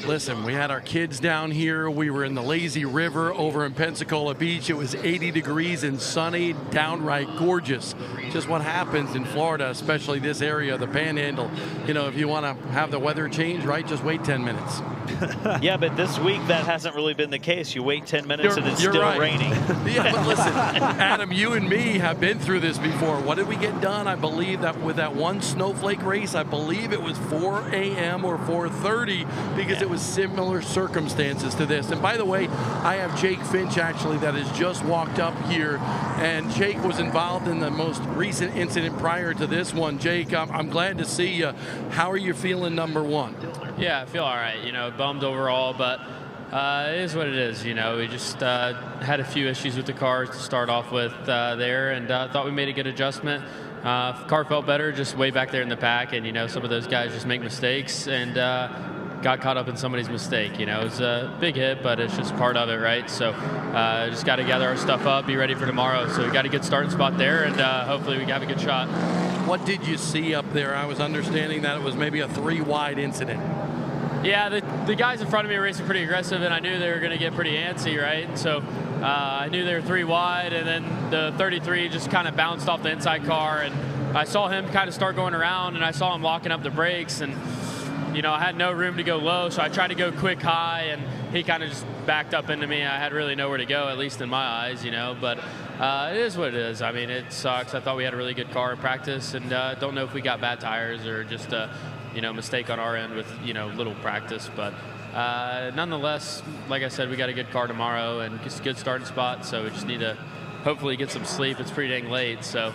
Listen, we had our kids down here. We were in the lazy river over in Pensacola Beach. It was 80 degrees and sunny, downright gorgeous. Just what happens in Florida, especially this area, the Panhandle. You know, if you want to have the weather change, right, just wait 10 minutes. Yeah, but this week that hasn't really been the case. You wait 10 minutes and it's still right. raining. Yeah, but listen, Adam, you and me have been through this before. What did we get done? I believe that with that one Snowflake race, I believe it was 4 a.m. or 4:30 because it was similar circumstances to this. And by the way, I have Jake Finch actually that has just walked up here, and Jake was involved in the most recent incident prior to this one. Jake, I'm glad to see you. How are you feeling, number one? Yeah, I feel all right. You know, bummed overall, but it is what it is. You know, we just had a few issues with the cars to start off with there, and thought we made a good adjustment. Car felt better just way back there in the pack, and you know, some of those guys just make mistakes and got caught up in somebody's mistake. You know, it was a big hit, but it's just part of it, right? So just got to gather our stuff up, be ready for tomorrow. So we got a good starting spot there, and hopefully we have a good shot. What did you see up there? I was understanding that it was maybe a 3-wide incident. Yeah, the guys in front of me were racing pretty aggressive, and I knew they were going to get pretty antsy, right? And so I knew they were 3 wide, and then the 33 just kind of bounced off the inside car and I saw him kind of start going around, and I saw him locking up the brakes, and you know, I had no room to go low, so I tried to go quick high, and he kind of just backed up into me. I had really nowhere to go, at least in my eyes, you know, but it is what it is. I mean, it sucks. I thought we had a really good car in practice, and don't know if we got bad tires or just a, you know, mistake on our end with, you know, little practice, but nonetheless, like I said, we got a good car tomorrow and just a good starting spot, so we just need to hopefully get some sleep. It's pretty dang late, so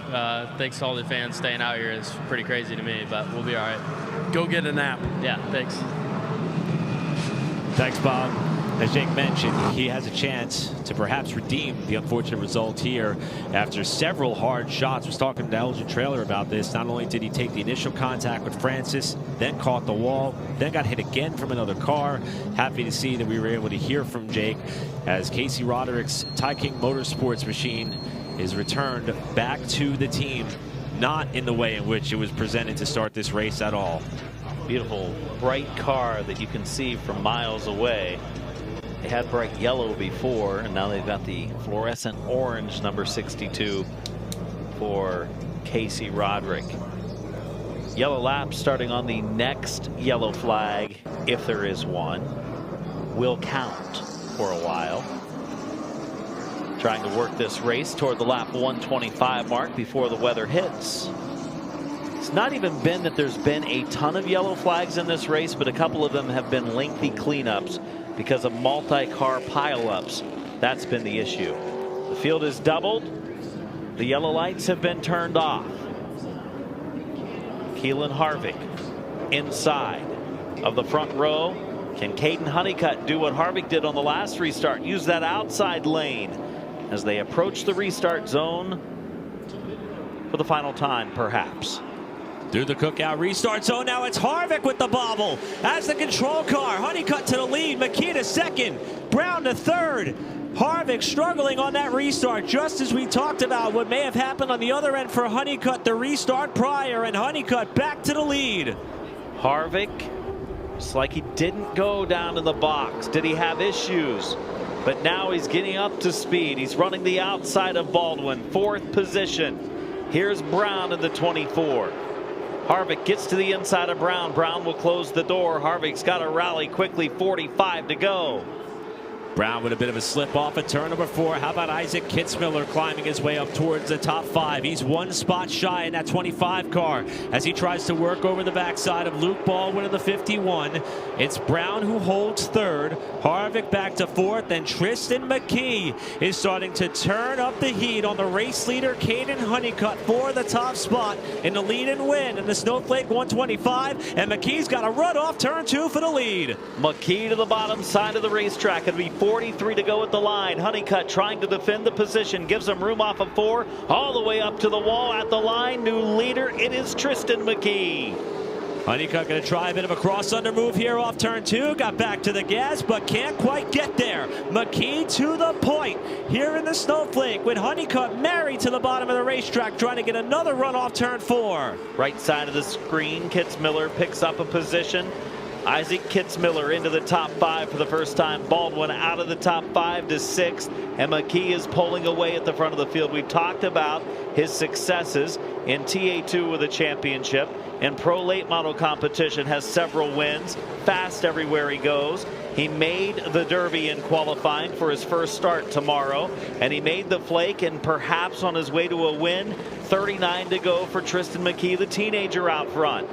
thanks to all the fans staying out here. It's pretty crazy to me, but we'll be all right. Go get a nap. Yeah, thanks. Thanks, Bob. As Jake mentioned, he has a chance to perhaps redeem the unfortunate result here after several hard shots. I was talking to Elgin Trailer about this. Not only did he take the initial contact with Francis, then caught the wall, then got hit again from another car. Happy to see that we were able to hear from Jake as Casey Roderick's Ty King Motorsports machine is returned back to the team, not in the way in which it was presented to start this race at all. Beautiful bright car that you can see from miles away. They had bright yellow before, and now they've got the fluorescent orange number 62 for Casey Roderick. Yellow lap starting on the next yellow flag, if there is one, will count for a while. Trying to work this race toward the lap 125 mark before the weather hits. It's not even been that there's been a ton of yellow flags in this race, but a couple of them have been lengthy cleanups because of multi-car pileups. That's been the issue. The field is doubled. The yellow lights have been turned off. Keelan Harvick inside of the front row. Can Caden Honeycutt do what Harvick did on the last restart? Use that outside lane as they approach the restart zone for the final time, perhaps. Through the Cookout restart zone, now it's Harvick with the bobble as the control car. Honeycutt to the lead, McKee to second, Brown to third. Harvick struggling on that restart, just as we talked about what may have happened on the other end for Honeycutt the restart prior, and Honeycutt back to the lead. Harvick, it's like he didn't go down to the box. Did he have issues? But now he's getting up to speed. He's running the outside of Baldwin, 4th position. Here's Brown in the 24. Harvick gets to the inside of Brown. Brown will close the door. Harvick's got to rally quickly, 45 to go. Brown with a bit of a slip off at turn number 4. How about Isaac Kitzmiller climbing his way up towards the top 5? He's one spot shy in that 25 car as he tries to work over the backside of Luke Baldwin in the 51. It's Brown who holds 3rd. Harvick back to 4th, and Tristan McKee is starting to turn up the heat on the race leader Caden Honeycutt for the top spot in the lead and win in the Snowflake 125. And McKee's got to run off turn 2 for the lead. McKee to the bottom side of the racetrack. It'll be 43 to go at the line. Honeycutt trying to defend the position, gives him room off of 4, all the way up to the wall at the line. New leader, it is Tristan McKee. Honeycutt going to try a bit of a cross under move here off turn 2. Got back to the gas, but can't quite get there. McKee to the point here in the Snowflake with Honeycutt married to the bottom of the racetrack, trying to get another run off turn 4. Right side of the screen, Kitzmiller picks up a position. Isaac Kitzmiller into the top 5 for the first time. Baldwin out of the top 5 to 6th, and McKee is pulling away at the front of the field. We've talked about his successes in TA2 with a championship. In Pro Late Model competition, has several wins. Fast everywhere he goes. He made the Derby in qualifying for his first start tomorrow, and he made the Flake, and perhaps on his way to a win. 39 to go for Tristan McKee, the teenager out front.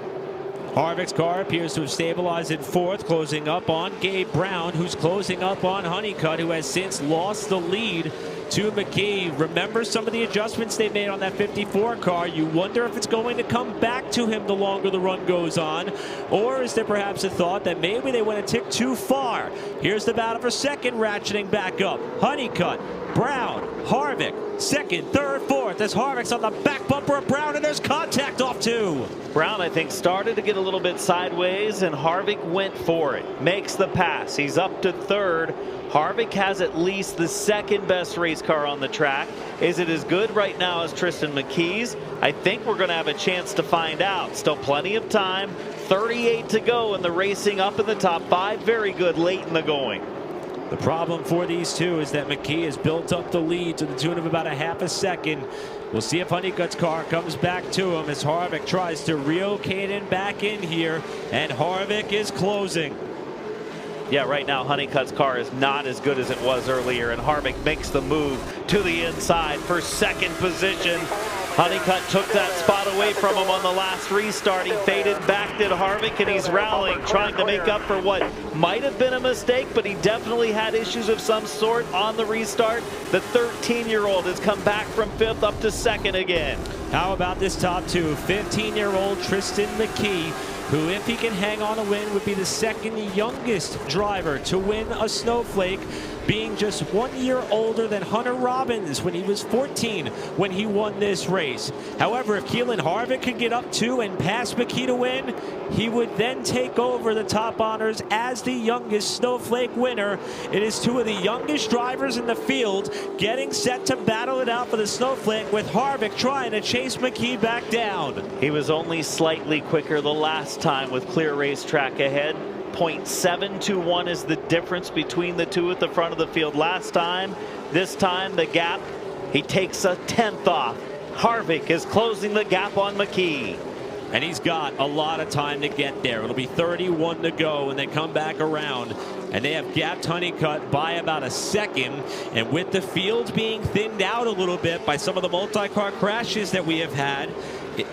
Harvick's car appears to have stabilized in 4th, closing up on Gabe Brown, who's closing up on Honeycutt, who has since lost the lead to McKee. Remember some of the adjustments they made on that 54 car. You wonder if it's going to come back to him the longer the run goes on, or is there perhaps a thought that maybe they went a tick too far? Here's the battle for 2nd, ratcheting back up. Honeycutt, Brown, Harvick, 2nd, 3rd, 4th as Harvick's on the back bumper of Brown, and there's contact off 2. Brown, I think, started to get a little bit sideways, and Harvick went for it. Makes the pass. He's up to 3rd. Harvick has at least the 2nd best race car on the track. Is it as good right now as Tristan McKee's? I think we're going to have a chance to find out. Still plenty of time. 38 to go in the racing up in the top 5. Very good late in the going. The problem for these two is that McKee has built up the lead to the tune of about a half a second. We'll see if Honeycutt's car comes back to him as Harvick tries to reel Caden back in here, and Harvick is closing. Yeah, right now Honeycutt's car is not as good as it was earlier, and Harvick makes the move to the inside for second position. Honeycutt took that spot away from him on the last restart. He faded back, did Harvick, and he's rallying, trying to make up for what might have been a mistake, but he definitely had issues of some sort on the restart. The 13-year-old has come back from 5th up to 2nd again. How about this top two? 15-year-old Tristan McKee, who, if he can hang on a win, would be the second youngest driver to win a Snowflake, being just 1 year older than Hunter Robbins when he was 14 when he won this race. However, if Keelan Harvick could get up to and pass McKee to win, he would then take over the top honors as the youngest Snowflake winner. It is two of the youngest drivers in the field getting set to battle it out for the Snowflake, with Harvick trying to chase McKee back down. He was only slightly quicker the last time with clear racetrack ahead. 0.721 is the difference between the two at the front of the field last time. This time the gap, he takes a 10th off. Harvick is closing the gap on McKee. And he's got a lot of time to get there. It'll be 31 to go when they come back around. And they have gapped Honeycutt by about a second. And with the field being thinned out a little bit by some of the multi-car crashes that we have had,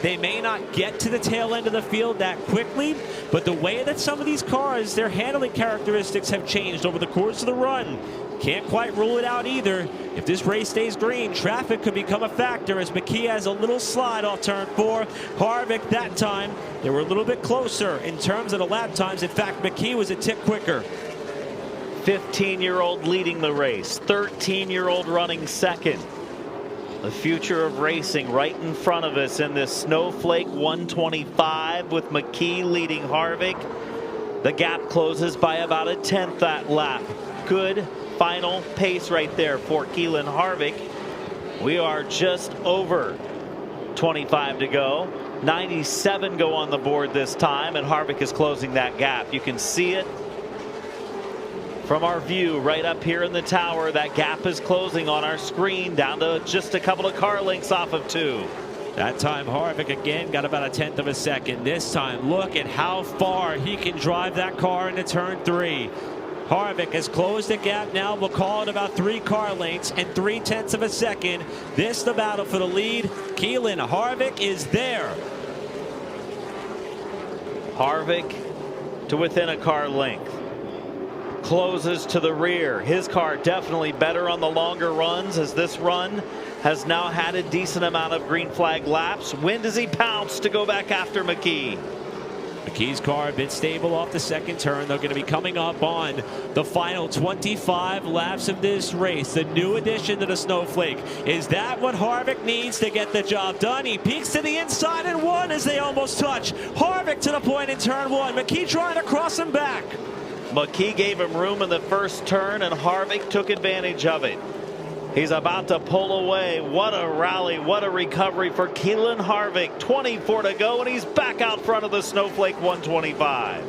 they may not get to the tail end of the field that quickly, but the way that some of these cars, their handling characteristics have changed over the course of the run, can't quite rule it out either. If this race stays green, traffic could become a factor as McKee has a little slide off turn 4. Harvick that time, they were a little bit closer in terms of the lap times. In fact, McKee was a tick quicker. 15-year-old leading the race, 13-year-old running second. The future of racing right in front of us in this Snowflake 125 with McKee leading Harvick. The gap closes by about a 10th that lap. Good final pace right there for Keelan Harvick. We are just over 25 to go. 97 go on the board this time, and Harvick is closing that gap. You can see it from our view right up here in the tower. That gap is closing on our screen down to just a couple of car lengths off of 2. That time Harvick again got about a 10th of a second. This time look at how far he can drive that car into turn 3. Harvick has closed the gap now. We'll call it about 3 car lengths and 3/10 of a second. This the battle for the lead. Keelan Harvick is there. Harvick to within a car length. Closes to the rear. His car definitely better on the longer runs, as this run has now had a decent amount of green flag laps. When does he pounce to go back after McKee? McKee's car a bit stable off the second turn. They're going to be coming up on the final 25 laps of this race. The new addition to the Snowflake. Is that what Harvick needs to get the job done? He peeks to the inside and 1 as they almost touch. Harvick to the point in turn 1. McKee trying to cross him back. McKee gave him room in the first turn, and Harvick took advantage of it. He's about to pull away. What a rally, what a recovery for Keelan Harvick. 24 to go, and he's back out front of the Snowflake 125.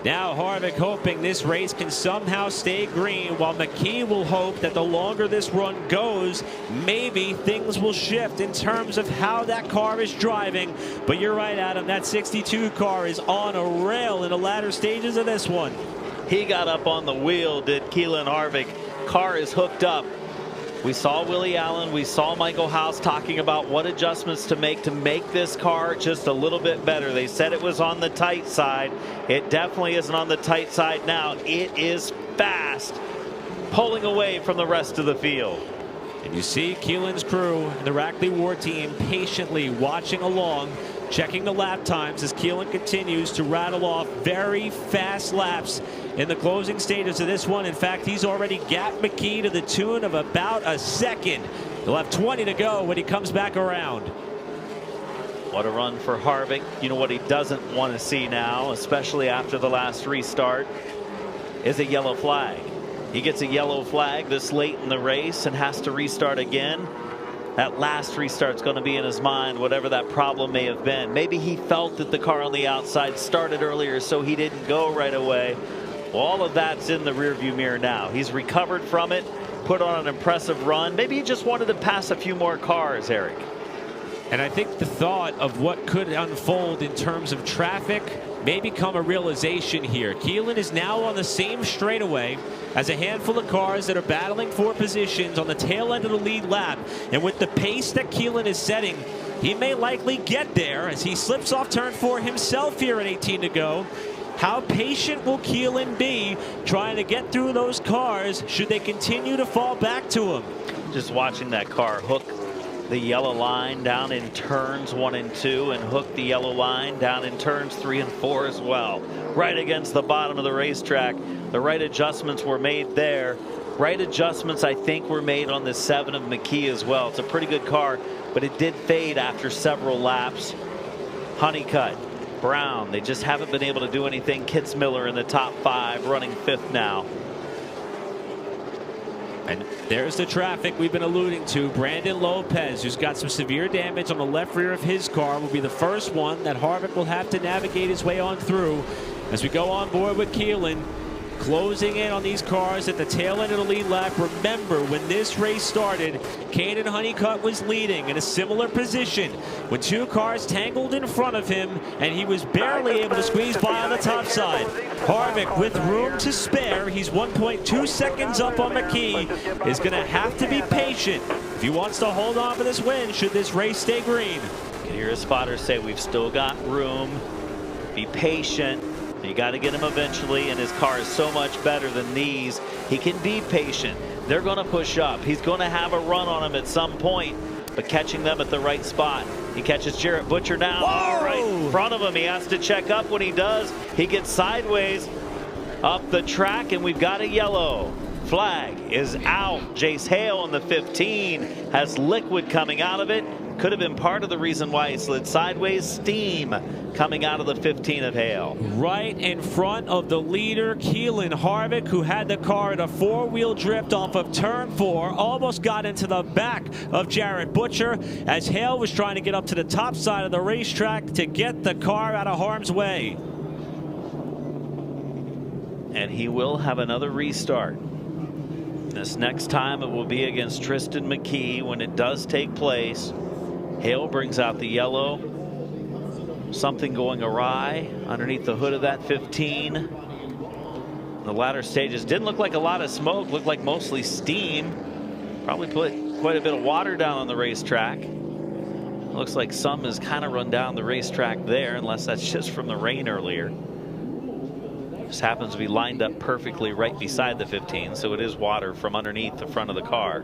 Now Harvick hoping this race can somehow stay green, while McKee will hope that the longer this run goes, maybe things will shift in terms of how that car is driving. But you're right, Adam, that 62 car is on a rail in the latter stages of this one. He got up on the wheel, did Keelan Harvick. Car is hooked up. We saw Willie Allen, we saw Michael House talking about what adjustments to make this car just a little bit better. They said it was on the tight side. It definitely isn't on the tight side now. It is fast, pulling away from the rest of the field. And you see Keelan's crew and the Rackley Ward team patiently watching along, checking the lap times as Keelan continues to rattle off very fast laps in the closing stages of this one. In fact, he's already gapped McKee to the tune of about a second. He'll have 20 to go when he comes back around. What a run for Harvick. You know what he doesn't want to see now, especially after the last restart, is a yellow flag. He gets a yellow flag this late in the race and has to restart again. That last restart's going to be in his mind, whatever that problem may have been. Maybe he felt that the car on the outside started earlier, so he didn't go right away. Well, all of that's in the rearview mirror now. He's recovered from it, put on an impressive run. Maybe he just wanted to pass a few more cars, Eric. And I think the thought of what could unfold in terms of traffic may become a realization here. Keelan is now on the same straightaway as a handful of cars that are battling for positions on the tail end of the lead lap. And with the pace that Keelan is setting, he may likely get there as he slips off turn 4 himself here at 18 to go. How patient will Keelan be trying to get through those cars should they continue to fall back to him? Just watching that car hook the yellow line down in turns 1 and 2 and hook the yellow line down in turns 3 and 4 as well. Right against the bottom of the racetrack. The right adjustments were made there. Right adjustments, I think, were made on the 7 of McKee as well. It's a pretty good car, but it did fade after several laps. Honeycutt, Brown, they just haven't been able to do anything. Kitzmiller in the top 5, running 5th now. And there's the traffic we've been alluding to. Brandon Lopez, who's got some severe damage on the left rear of his car, will be the first one that Harvick will have to navigate his way on through as we go on board with Keelan. Closing in on these cars at the tail end of the lead lap. Remember, when this race started, Caden Honeycutt was leading in a similar position when 2 cars tangled in front of him, and he was barely able to squeeze by on the top side. Harvick, with room to spare, he's 1.2 seconds up on McKee, is going to have to be patient if he wants to hold on for this win should this race stay green. You can hear his spotters say we've still got room. Be patient. You got to get him eventually, and his car is so much better than these. He can be patient. They're going to push up. He's going to have a run on him at some point, but catching them at the right spot. He catches Jarrett Butcher now. Whoa! Right in front of him. He has to check up. When he does, he gets sideways up the track, and we've got a yellow. Flag is out. Jace Hale in the 15 has liquid coming out of it. Could have been part of the reason why he slid sideways. Steam coming out of the 15 of Hale. Right in front of the leader, Keelan Harvick, who had the car at a 4-wheel drift off of turn 4, almost got into the back of Jarrett Butcher as Hale was trying to get up to the top side of the racetrack to get the car out of harm's way. And he will have another restart. This next time it will be against Tristan McKee when it does take place. Hale brings out the yellow. Something going awry underneath the hood of that 15. The latter stages didn't look like a lot of smoke, looked like mostly steam. Probably put quite a bit of water down on the racetrack. Looks like some has kind of run down the racetrack there, unless that's just from the rain earlier. This happens to be lined up perfectly right beside the 15, so it is water from underneath the front of the car.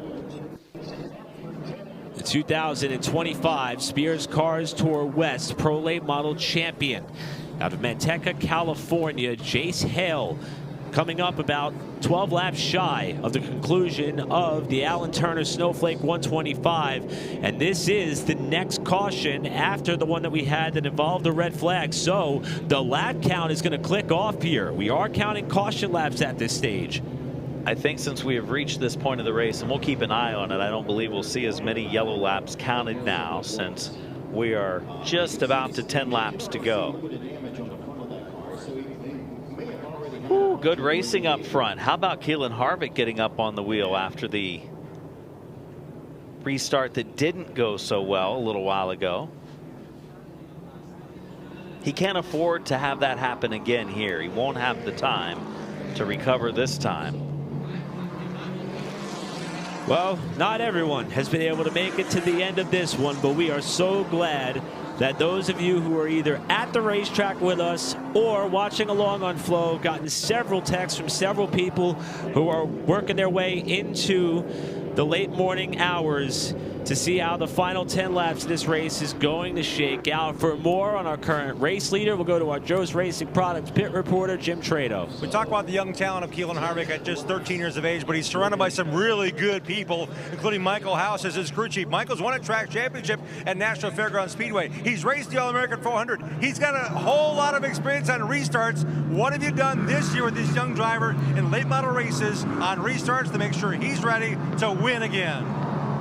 The 2025 Spears Cars Tour West Pro Late Model Champion out of Manteca, California, Jace Hale, coming up about 12 laps shy of the conclusion of the Allen Turner Snowflake 125. And this is the next caution after the one that we had that involved the red flag. So the lap count is going to click off here. We are counting caution laps at this stage. I think since we have reached this point of the race, and we'll keep an eye on it, I don't believe we'll see as many yellow laps counted now, since we are just about to 10 laps to go. Ooh, good racing up front. How about Keelan Harvick getting up on the wheel after the restart that didn't go so well a little while ago? He can't afford to have that happen again here. He won't have the time to recover this time. Well, not everyone has been able to make it to the end of this one, but we are so glad that those of you who are either at the racetrack with us or watching along on Flow have gotten several texts from several people who are working their way into the late morning hours to see how the final 10 laps of this race is going to shake out. For more on our current race leader, we'll go to our Joe's Racing Products pit reporter, Jim Trado. We talk about the young talent of Keelan Harvick at just 13 years of age, but he's surrounded by some really good people, including Michael House as his crew chief. Michael's won a track championship at National Fairgrounds Speedway. He's raced the All-American 400. He's got a whole lot of experience on restarts. What have you done this year with this young driver in late model races on restarts to make sure he's ready to win again?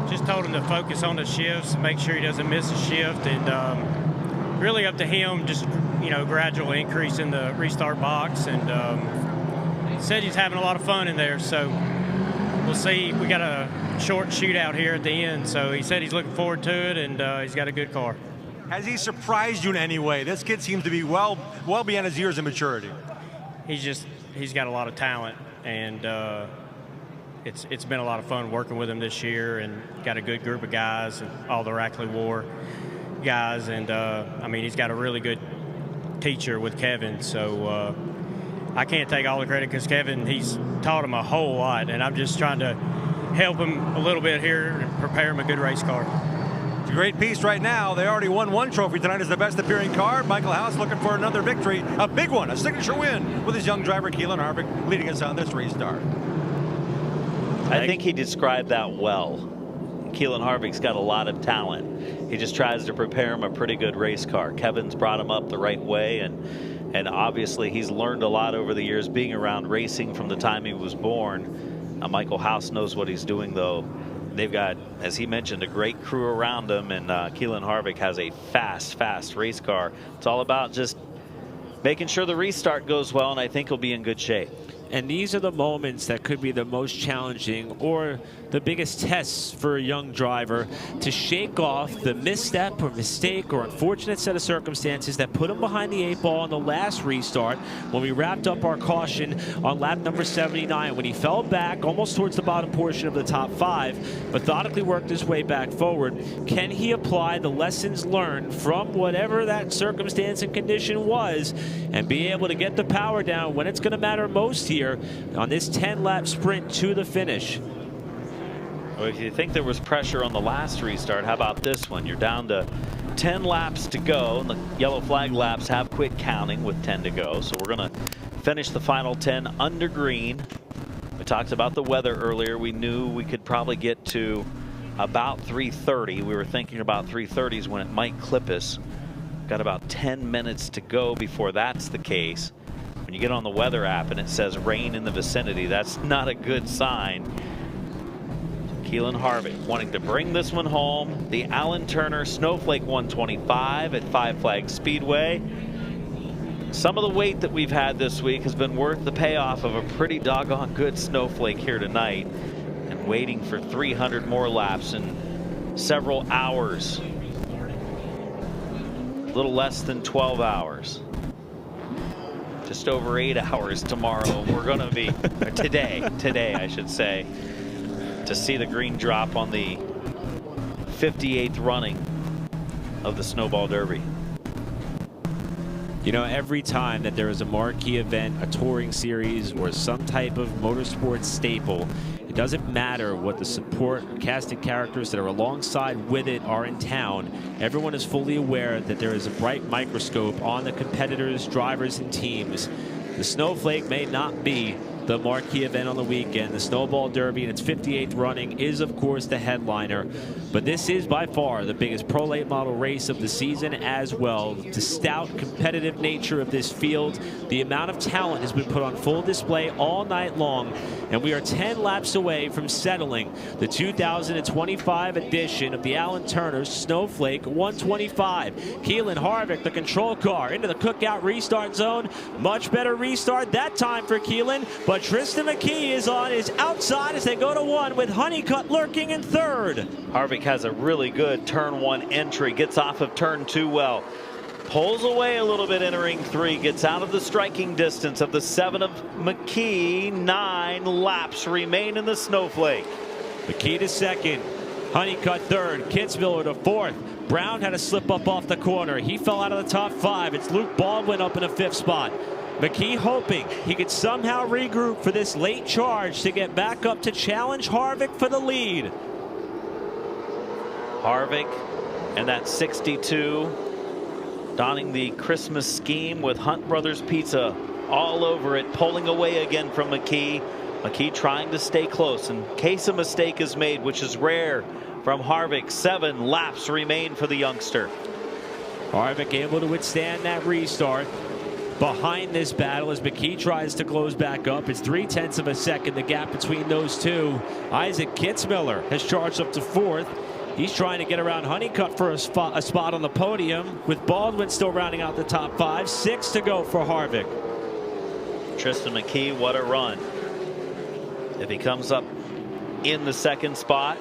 Just told him to focus on the shifts, make sure he doesn't miss a shift, and really up to him, just, you know, gradual increase in the restart box, and said he's having a lot of fun in there, so we'll see. We got a short shootout here at the end, so he said he's looking forward to it, and he's got a good car. Has he surprised you in any way? This kid seems to be well beyond his years of maturity. He's got a lot of talent, and it's been a lot of fun working with him this year, and got a good group of guys, and all the Rackley War guys, and I mean, he's got a really good teacher with Kevin, so I can't take all the credit because Kevin, he's taught him a whole lot, and I'm just trying to help him a little bit here and prepare him a good race car. It's a great piece right now. They already won one trophy tonight as the best appearing car. Michael House looking for another victory, a big one, a signature win with his young driver Keelan Harvick leading us on this restart. I think he described that well. Keelan Harvick's got a lot of talent. He just tries to prepare him a pretty good race car. Kevin's brought him up the right way, and obviously he's learned a lot over the years being around racing from the time he was born. Michael House knows what he's doing, though. They've got, as he mentioned, a great crew around him, and Keelan Harvick has a fast race car. It's all about just making sure the restart goes well, and I think he'll be in good shape. And these are the moments that could be the most challenging or the biggest tests for a young driver to shake off the misstep or mistake or unfortunate set of circumstances that put him behind the 8 ball on the last restart when we wrapped up our caution on lap number 79, when he fell back almost towards the bottom portion of the top 5, methodically worked his way back forward. Can he apply the lessons learned from whatever that circumstance and condition was and be able to get the power down when it's going to matter most here on this 10-lap sprint to the finish? Well, if you think there was pressure on the last restart, how about this one? You're down to 10 laps to go, and the yellow flag laps have quit counting with 10 to go. So we're going to finish the final 10 under green. We talked about the weather earlier. We knew we could probably get to about 3:30. We were thinking about 3:30s when it might clip us. Got about 10 minutes to go before that's the case. When you get on the weather app and it says rain in the vicinity, that's not a good sign. Keelan Harvick wanting to bring this one home. The Allen Turner Snowflake 125 at Flags Speedway. Some of the wait that we've had this week has been worth the payoff of a pretty doggone good Snowflake here tonight, and waiting for 300 more laps in several hours. A little less than 12 hours. Just over 8 hours tomorrow. We're going to be today I should say, to see the green drop on the 58th running of the Snowball Derby. You know, every time that there is a marquee event, a touring series, or some type of motorsports staple, it doesn't matter what the support casting characters that are alongside with it are in town. Everyone is fully aware that there is a bright microscope on the competitors, drivers, and teams. The Snowflake may not be the marquee event on the weekend. The Snowball Derby in its 58th running is, of course, the headliner. But this is by far the biggest Pro Late Model race of the season as well. The stout competitive nature of this field, the amount of talent has been put on full display all night long, and we are 10 laps away from settling the 2025 edition of the Allen Turner Snowflake 125. Keelan Harvick, the control car, into the cookout restart zone. Much better restart that time for Keelan, but Tristan McKee is outside as they go to 1 with Honeycutt lurking in 3rd. Harvick has a really good turn 1 entry, gets off of turn 2 well, pulls away a little bit entering 3, gets out of the striking distance of the 7 of McKee. 9 laps remain in the Snowflake. McKee to 2nd, Honeycutt 3rd, Kitzmiller to 4th. Brown had a slip up off the corner. He fell out of the top 5. It's Luke Baldwin up in a 5th spot. McKee hoping he could somehow regroup for this late charge to get back up to challenge Harvick for the lead. Harvick and that 62 donning the Christmas scheme with Hunt Brothers Pizza all over it, pulling away again from McKee. McKee trying to stay close in case a mistake is made, which is rare from Harvick. 7 laps remain for the youngster. Harvick able to withstand that restart. Behind this battle as McKee tries to close back up. It's 0.3 of a second, the gap between those two. Isaac Kitzmiller has charged up to 4th. He's trying to get around Honeycutt for a spot on the podium, with Baldwin still rounding out the top 5. 6 to go for Harvick. Tristan McKee, what a run. If he comes up in the second spot,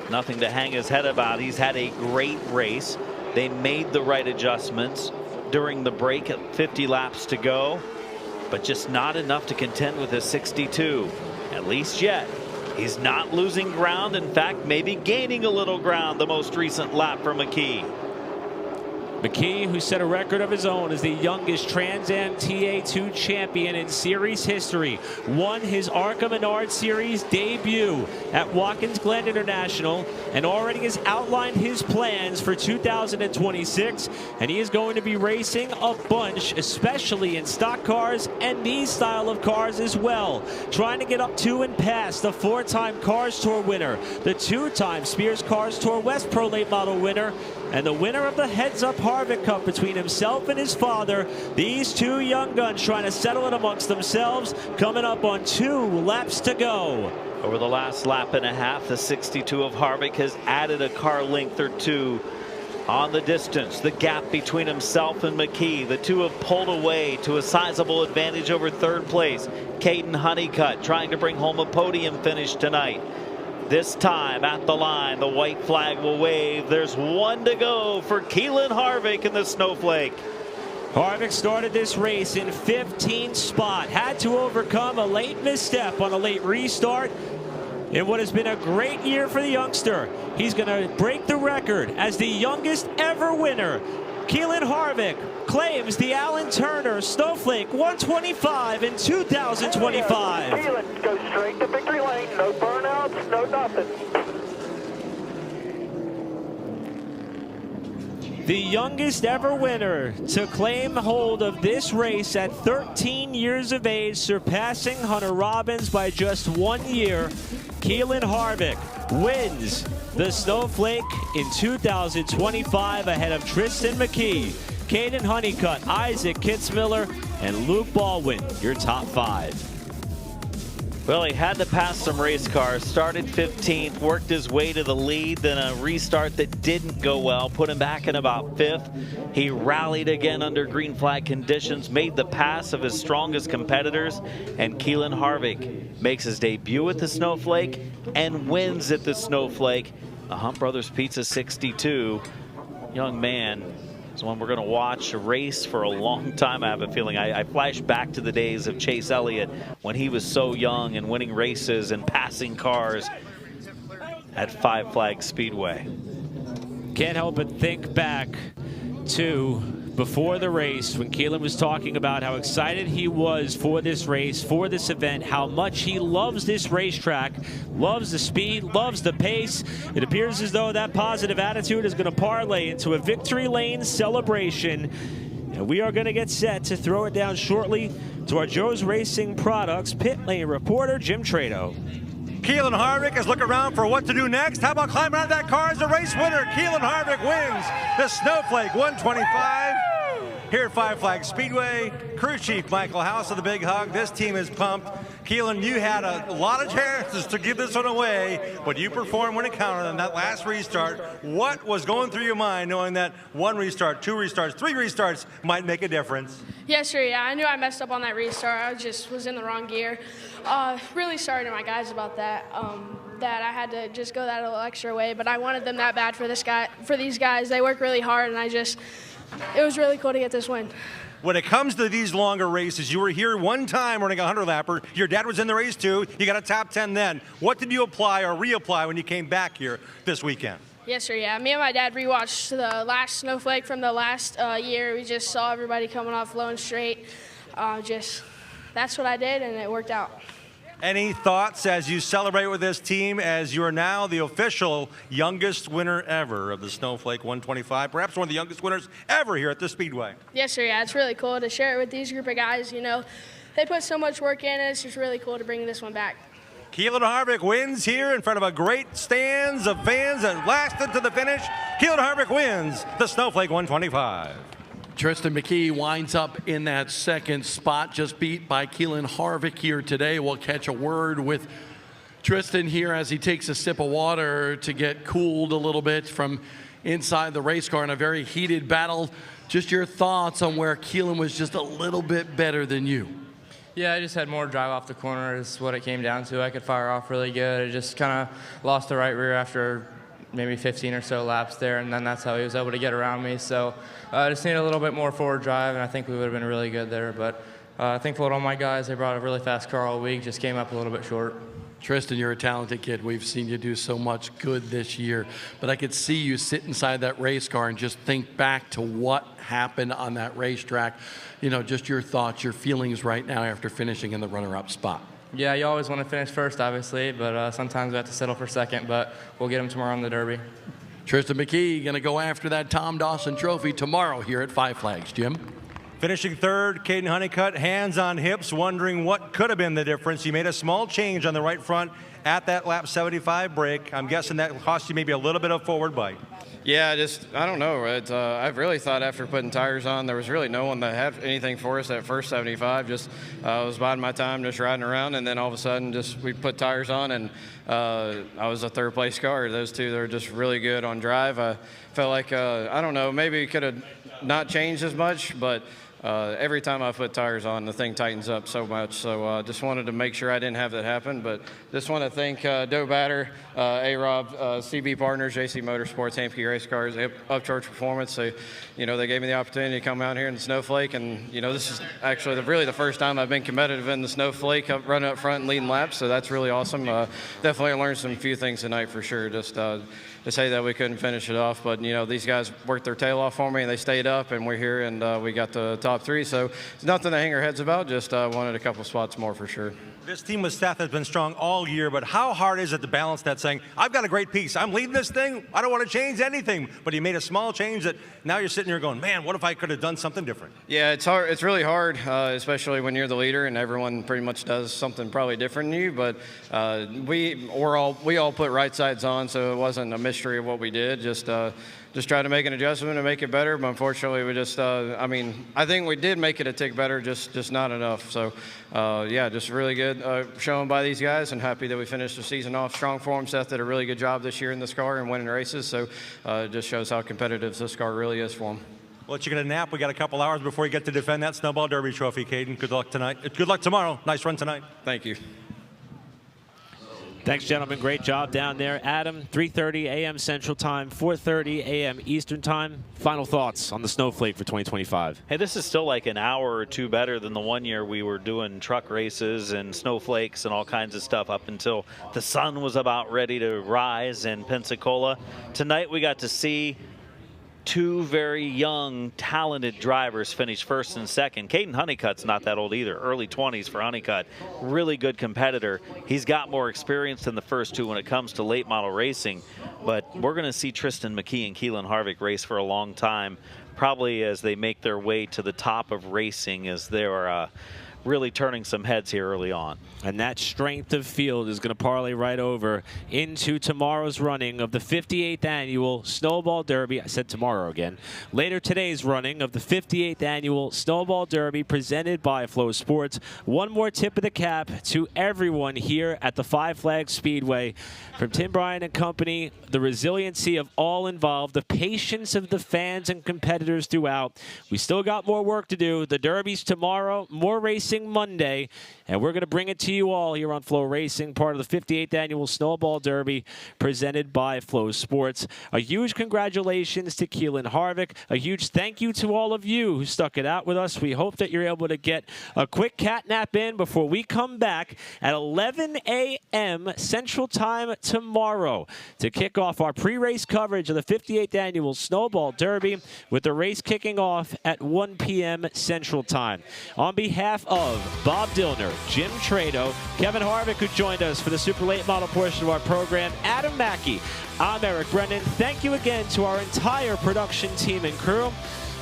nothing to hang his head about. He's had a great race. They made the right adjustments during the break at 50 laps to go, but just not enough to contend with a 62, at least yet. He's not losing ground. In fact, maybe gaining a little ground the most recent lap for McKee. McKee, who set a record of his own as the youngest Trans Am TA2 champion in series history, won his ARCA Menard Series debut at Watkins Glen International and already has outlined his plans for 2026. And he is going to be racing a bunch, especially in stock cars and these style of cars as well. Trying to get up to and past the 4-time Cars Tour winner, the 2-time Spears Cars Tour West Pro Late Model winner, and the winner of the Heads Up Harvick Cup between himself and his father. These two young guns trying to settle it amongst themselves, coming up on 2 laps to go. Over the last lap and a half, the 62 of Harvick has added a car length or 2 on the distance. The gap between himself and McKee, the two have pulled away to a sizable advantage over third place. Caden Honeycutt trying to bring home a podium finish tonight. This time at the line, the white flag will wave. There's 1 to go for Keelan Harvick in the Snowflake. Harvick started this race in 15th spot. Had to overcome a late misstep on a late restart in what has been a great year for the youngster. He's going to break the record as the youngest ever winner. Keelan Harvick claims the Allen Turner Snowflake 125 in 2025. Keelan, go straight to victory lane. No burnouts, no nothing. The youngest ever winner to claim hold of this race at 13 years of age, surpassing Hunter Robbins by just 1 year. Keelan Harvick wins the Snowflake in 2025 ahead of Tristan McKee, Caden Honeycutt, Isaac Kitzmiller, and Luke Baldwin, your top 5. Well, he had to pass some race cars. Started 15th, worked his way to the lead, then a restart that didn't go well, put him back in about 5th. He rallied again under green flag conditions, made the pass of his strongest competitors, and Keelan Harvick makes his debut at the Snowflake and wins at the Snowflake. The Hunt Brothers Pizza 62. Young man is one we're going to watch race for a long time. I have a feeling I flash back to the days of Chase Elliott when he was so young and winning races and passing cars at Flags Speedway. Can't help but think back to before the race when Keelan was talking about how excited he was for this race, for this event, how much he loves this racetrack, loves the speed, loves the pace. It appears as though that positive attitude is going to parlay into a victory lane celebration. And we are going to get set to throw it down shortly to our Joe's Racing Products pit lane reporter, Jim Trado. Keelan Harvick is looking around for what to do next. How about climbing out of that car as a race winner? Keelan Harvick wins the Snowflake 125 here at Flags Speedway. Crew Chief Michael House of the Big Hug. This team is pumped. Keelan, you had a lot of chances to give this one away, but you performed when it counted on that last restart. What was going through your mind knowing that 1 restart, 2 restarts, 3 restarts might make a difference? Yes, sir. Yeah, I knew I messed up on that restart. I just was in the wrong gear. Really sorry to my guys about that. That I had to just go that little extra way, but I wanted them that bad for these guys. They work really hard, and it was really cool to get this win. When it comes to these longer races, you were here one time running a 100-lapper. Your dad was in the race too. You got a top 10 then. What did you apply or reapply when you came back here this weekend? Yes, sir. Yeah, me and my dad rewatched the last Snowflake from the last year. We just saw everybody coming off low and straight. That's what I did, and it worked out. Any thoughts as you celebrate with this team as you are now the official youngest winner ever of the Snowflake 125, perhaps one of the youngest winners ever here at the Speedway? Yes, sir. Yeah, it's really cool to share it with these group of guys. You know, they put so much work in it. It's just really cool to bring this one back. Keelan Harvick wins here in front of a great stands of fans and lasted to the finish. Keelan Harvick wins the Snowflake 125. Tristan McKee winds up in that second spot, just beat by Keelan Harvick here today. We'll catch a word with Tristan here as he takes a sip of water to get cooled a little bit from inside the race car in a very heated battle. Just your thoughts on where Keelan was just a little bit better than you. Yeah, I just had more drive off the corner is what it came down to. I could fire off really good. I just kind of lost the right rear after maybe 15 or so laps there, and then that's how he was able to get around me. So I just needed a little bit more forward drive, and I think we would have been really good there. But thankful to all my guys. They brought a really fast car all week, just came up a little bit short. Tristan, you're a talented kid. We've seen you do so much good this year, but I could see you sit inside that race car and just think back to what happened on that racetrack. You know, just your thoughts, your feelings right now after finishing in the runner-up spot. Yeah, you always want to finish first, obviously, but sometimes we have to settle for second, but we'll get him tomorrow in the Derby. Tristan McKee going to go after that Tom Dawson Trophy tomorrow here at Five Flags. Jim? Finishing third, Caden Honeycutt, hands on hips, wondering what could have been the difference. He made a small change on the right front at that lap 75 break. I'm guessing that cost you maybe a little bit of forward bite. Yeah, I don't know. I really thought after putting tires on, there was really no one that had anything for us at first 75. Just I was biding my time, just riding around, and then all of a sudden, we put tires on, and I was a third place car. Those two, they're just really good on drive. I felt like I don't know, maybe it could have not changed as much, but every time I put tires on, the thing tightens up so much. So just wanted to make sure I didn't have that happen. But just want to thank Doe Batter, A-Rob, CB Partners, JC Motorsports, Hamke Race Cars, Upcharge Performance. They gave me the opportunity to come out here in the Snowflake. And, this is actually really the first time I've been competitive in the Snowflake, running up front and leading laps. So that's really awesome. Definitely learned some few things tonight for sure. Just to say that we couldn't finish it off. But, these guys worked their tail off for me, and they stayed up, and we're here, and we got the top three. So it's nothing to hang our heads about, just wanted a couple spots more for sure. This team with Seth has been strong all year, but how hard is it to balance that saying, I've got a great piece, I'm leading this thing, I don't want to change anything, but he made a small change that now you're sitting here going, man, what if I could have done something different? Yeah, it's hard. It's really hard, especially when you're the leader and everyone pretty much does something probably different than you, but we all put right sides on, so it wasn't a mystery of what we did, just try to make an adjustment and make it better, but unfortunately we just, I think we did make it a tick better, just not enough. So, yeah, just really good showing by these guys, and happy that we finished the season off strong for them. Seth did a really good job this year in this car and winning races, so it just shows how competitive this car really is for them. We'll let you get a nap. We got a couple hours before you get to defend that Snowball Derby trophy, Caden. Good luck tonight. Good luck tomorrow. Nice run tonight. Thank you. Thanks, gentlemen. Great job down there. Adam, 3:30 a.m. Central Time, 4:30 a.m. Eastern Time. Final thoughts on the Snowflake for 2025. Hey, this is still like an hour or two better than the one year we were doing truck races and snowflakes and all kinds of stuff up until the sun was about ready to rise in Pensacola. Tonight we got to see two very young, talented drivers finish first and second. Caden Honeycutt's not that old either, early 20s for Honeycutt. Really good competitor. He's got more experience than the first two when it comes to late model racing, but we're going to see Tristan McKee and Keelan Harvick race for a long time, probably as they make their way to the top of racing, as they're really turning some heads here early on. And that strength of field is going to parlay right over into tomorrow's running of the 58th annual Snowball Derby. I said tomorrow again. Later today's running of the 58th annual Snowball Derby presented by Flow Sports. One more tip of the cap to everyone here at the Five Flags Speedway. From Tim Bryan and company, the resiliency of all involved, the patience of the fans and competitors throughout. We still got more work to do. The Derby's tomorrow, more racing Monday, and we're going to bring it to you all here on Flow Racing, part of the 58th annual Snowball Derby presented by Flow Sports. A huge congratulations to Keelan Harvick. A huge thank you to all of you who stuck it out with us. We hope that you're able to get a quick cat nap in before we come back at 11 a.m. Central Time tomorrow to kick off our pre-race coverage of the 58th annual Snowball Derby, with the race kicking off at 1 p.m. Central Time. On behalf of Bob Dillner, Jim Trado, Kevin Harvick, who joined us for the super late model portion of our program, Adam Mackey, I'm Eric Brennan. Thank you again to our entire production team and crew.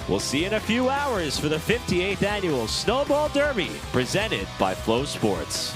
We'll see you in a few hours for the 58th annual Snowball Derby presented by Flow Sports.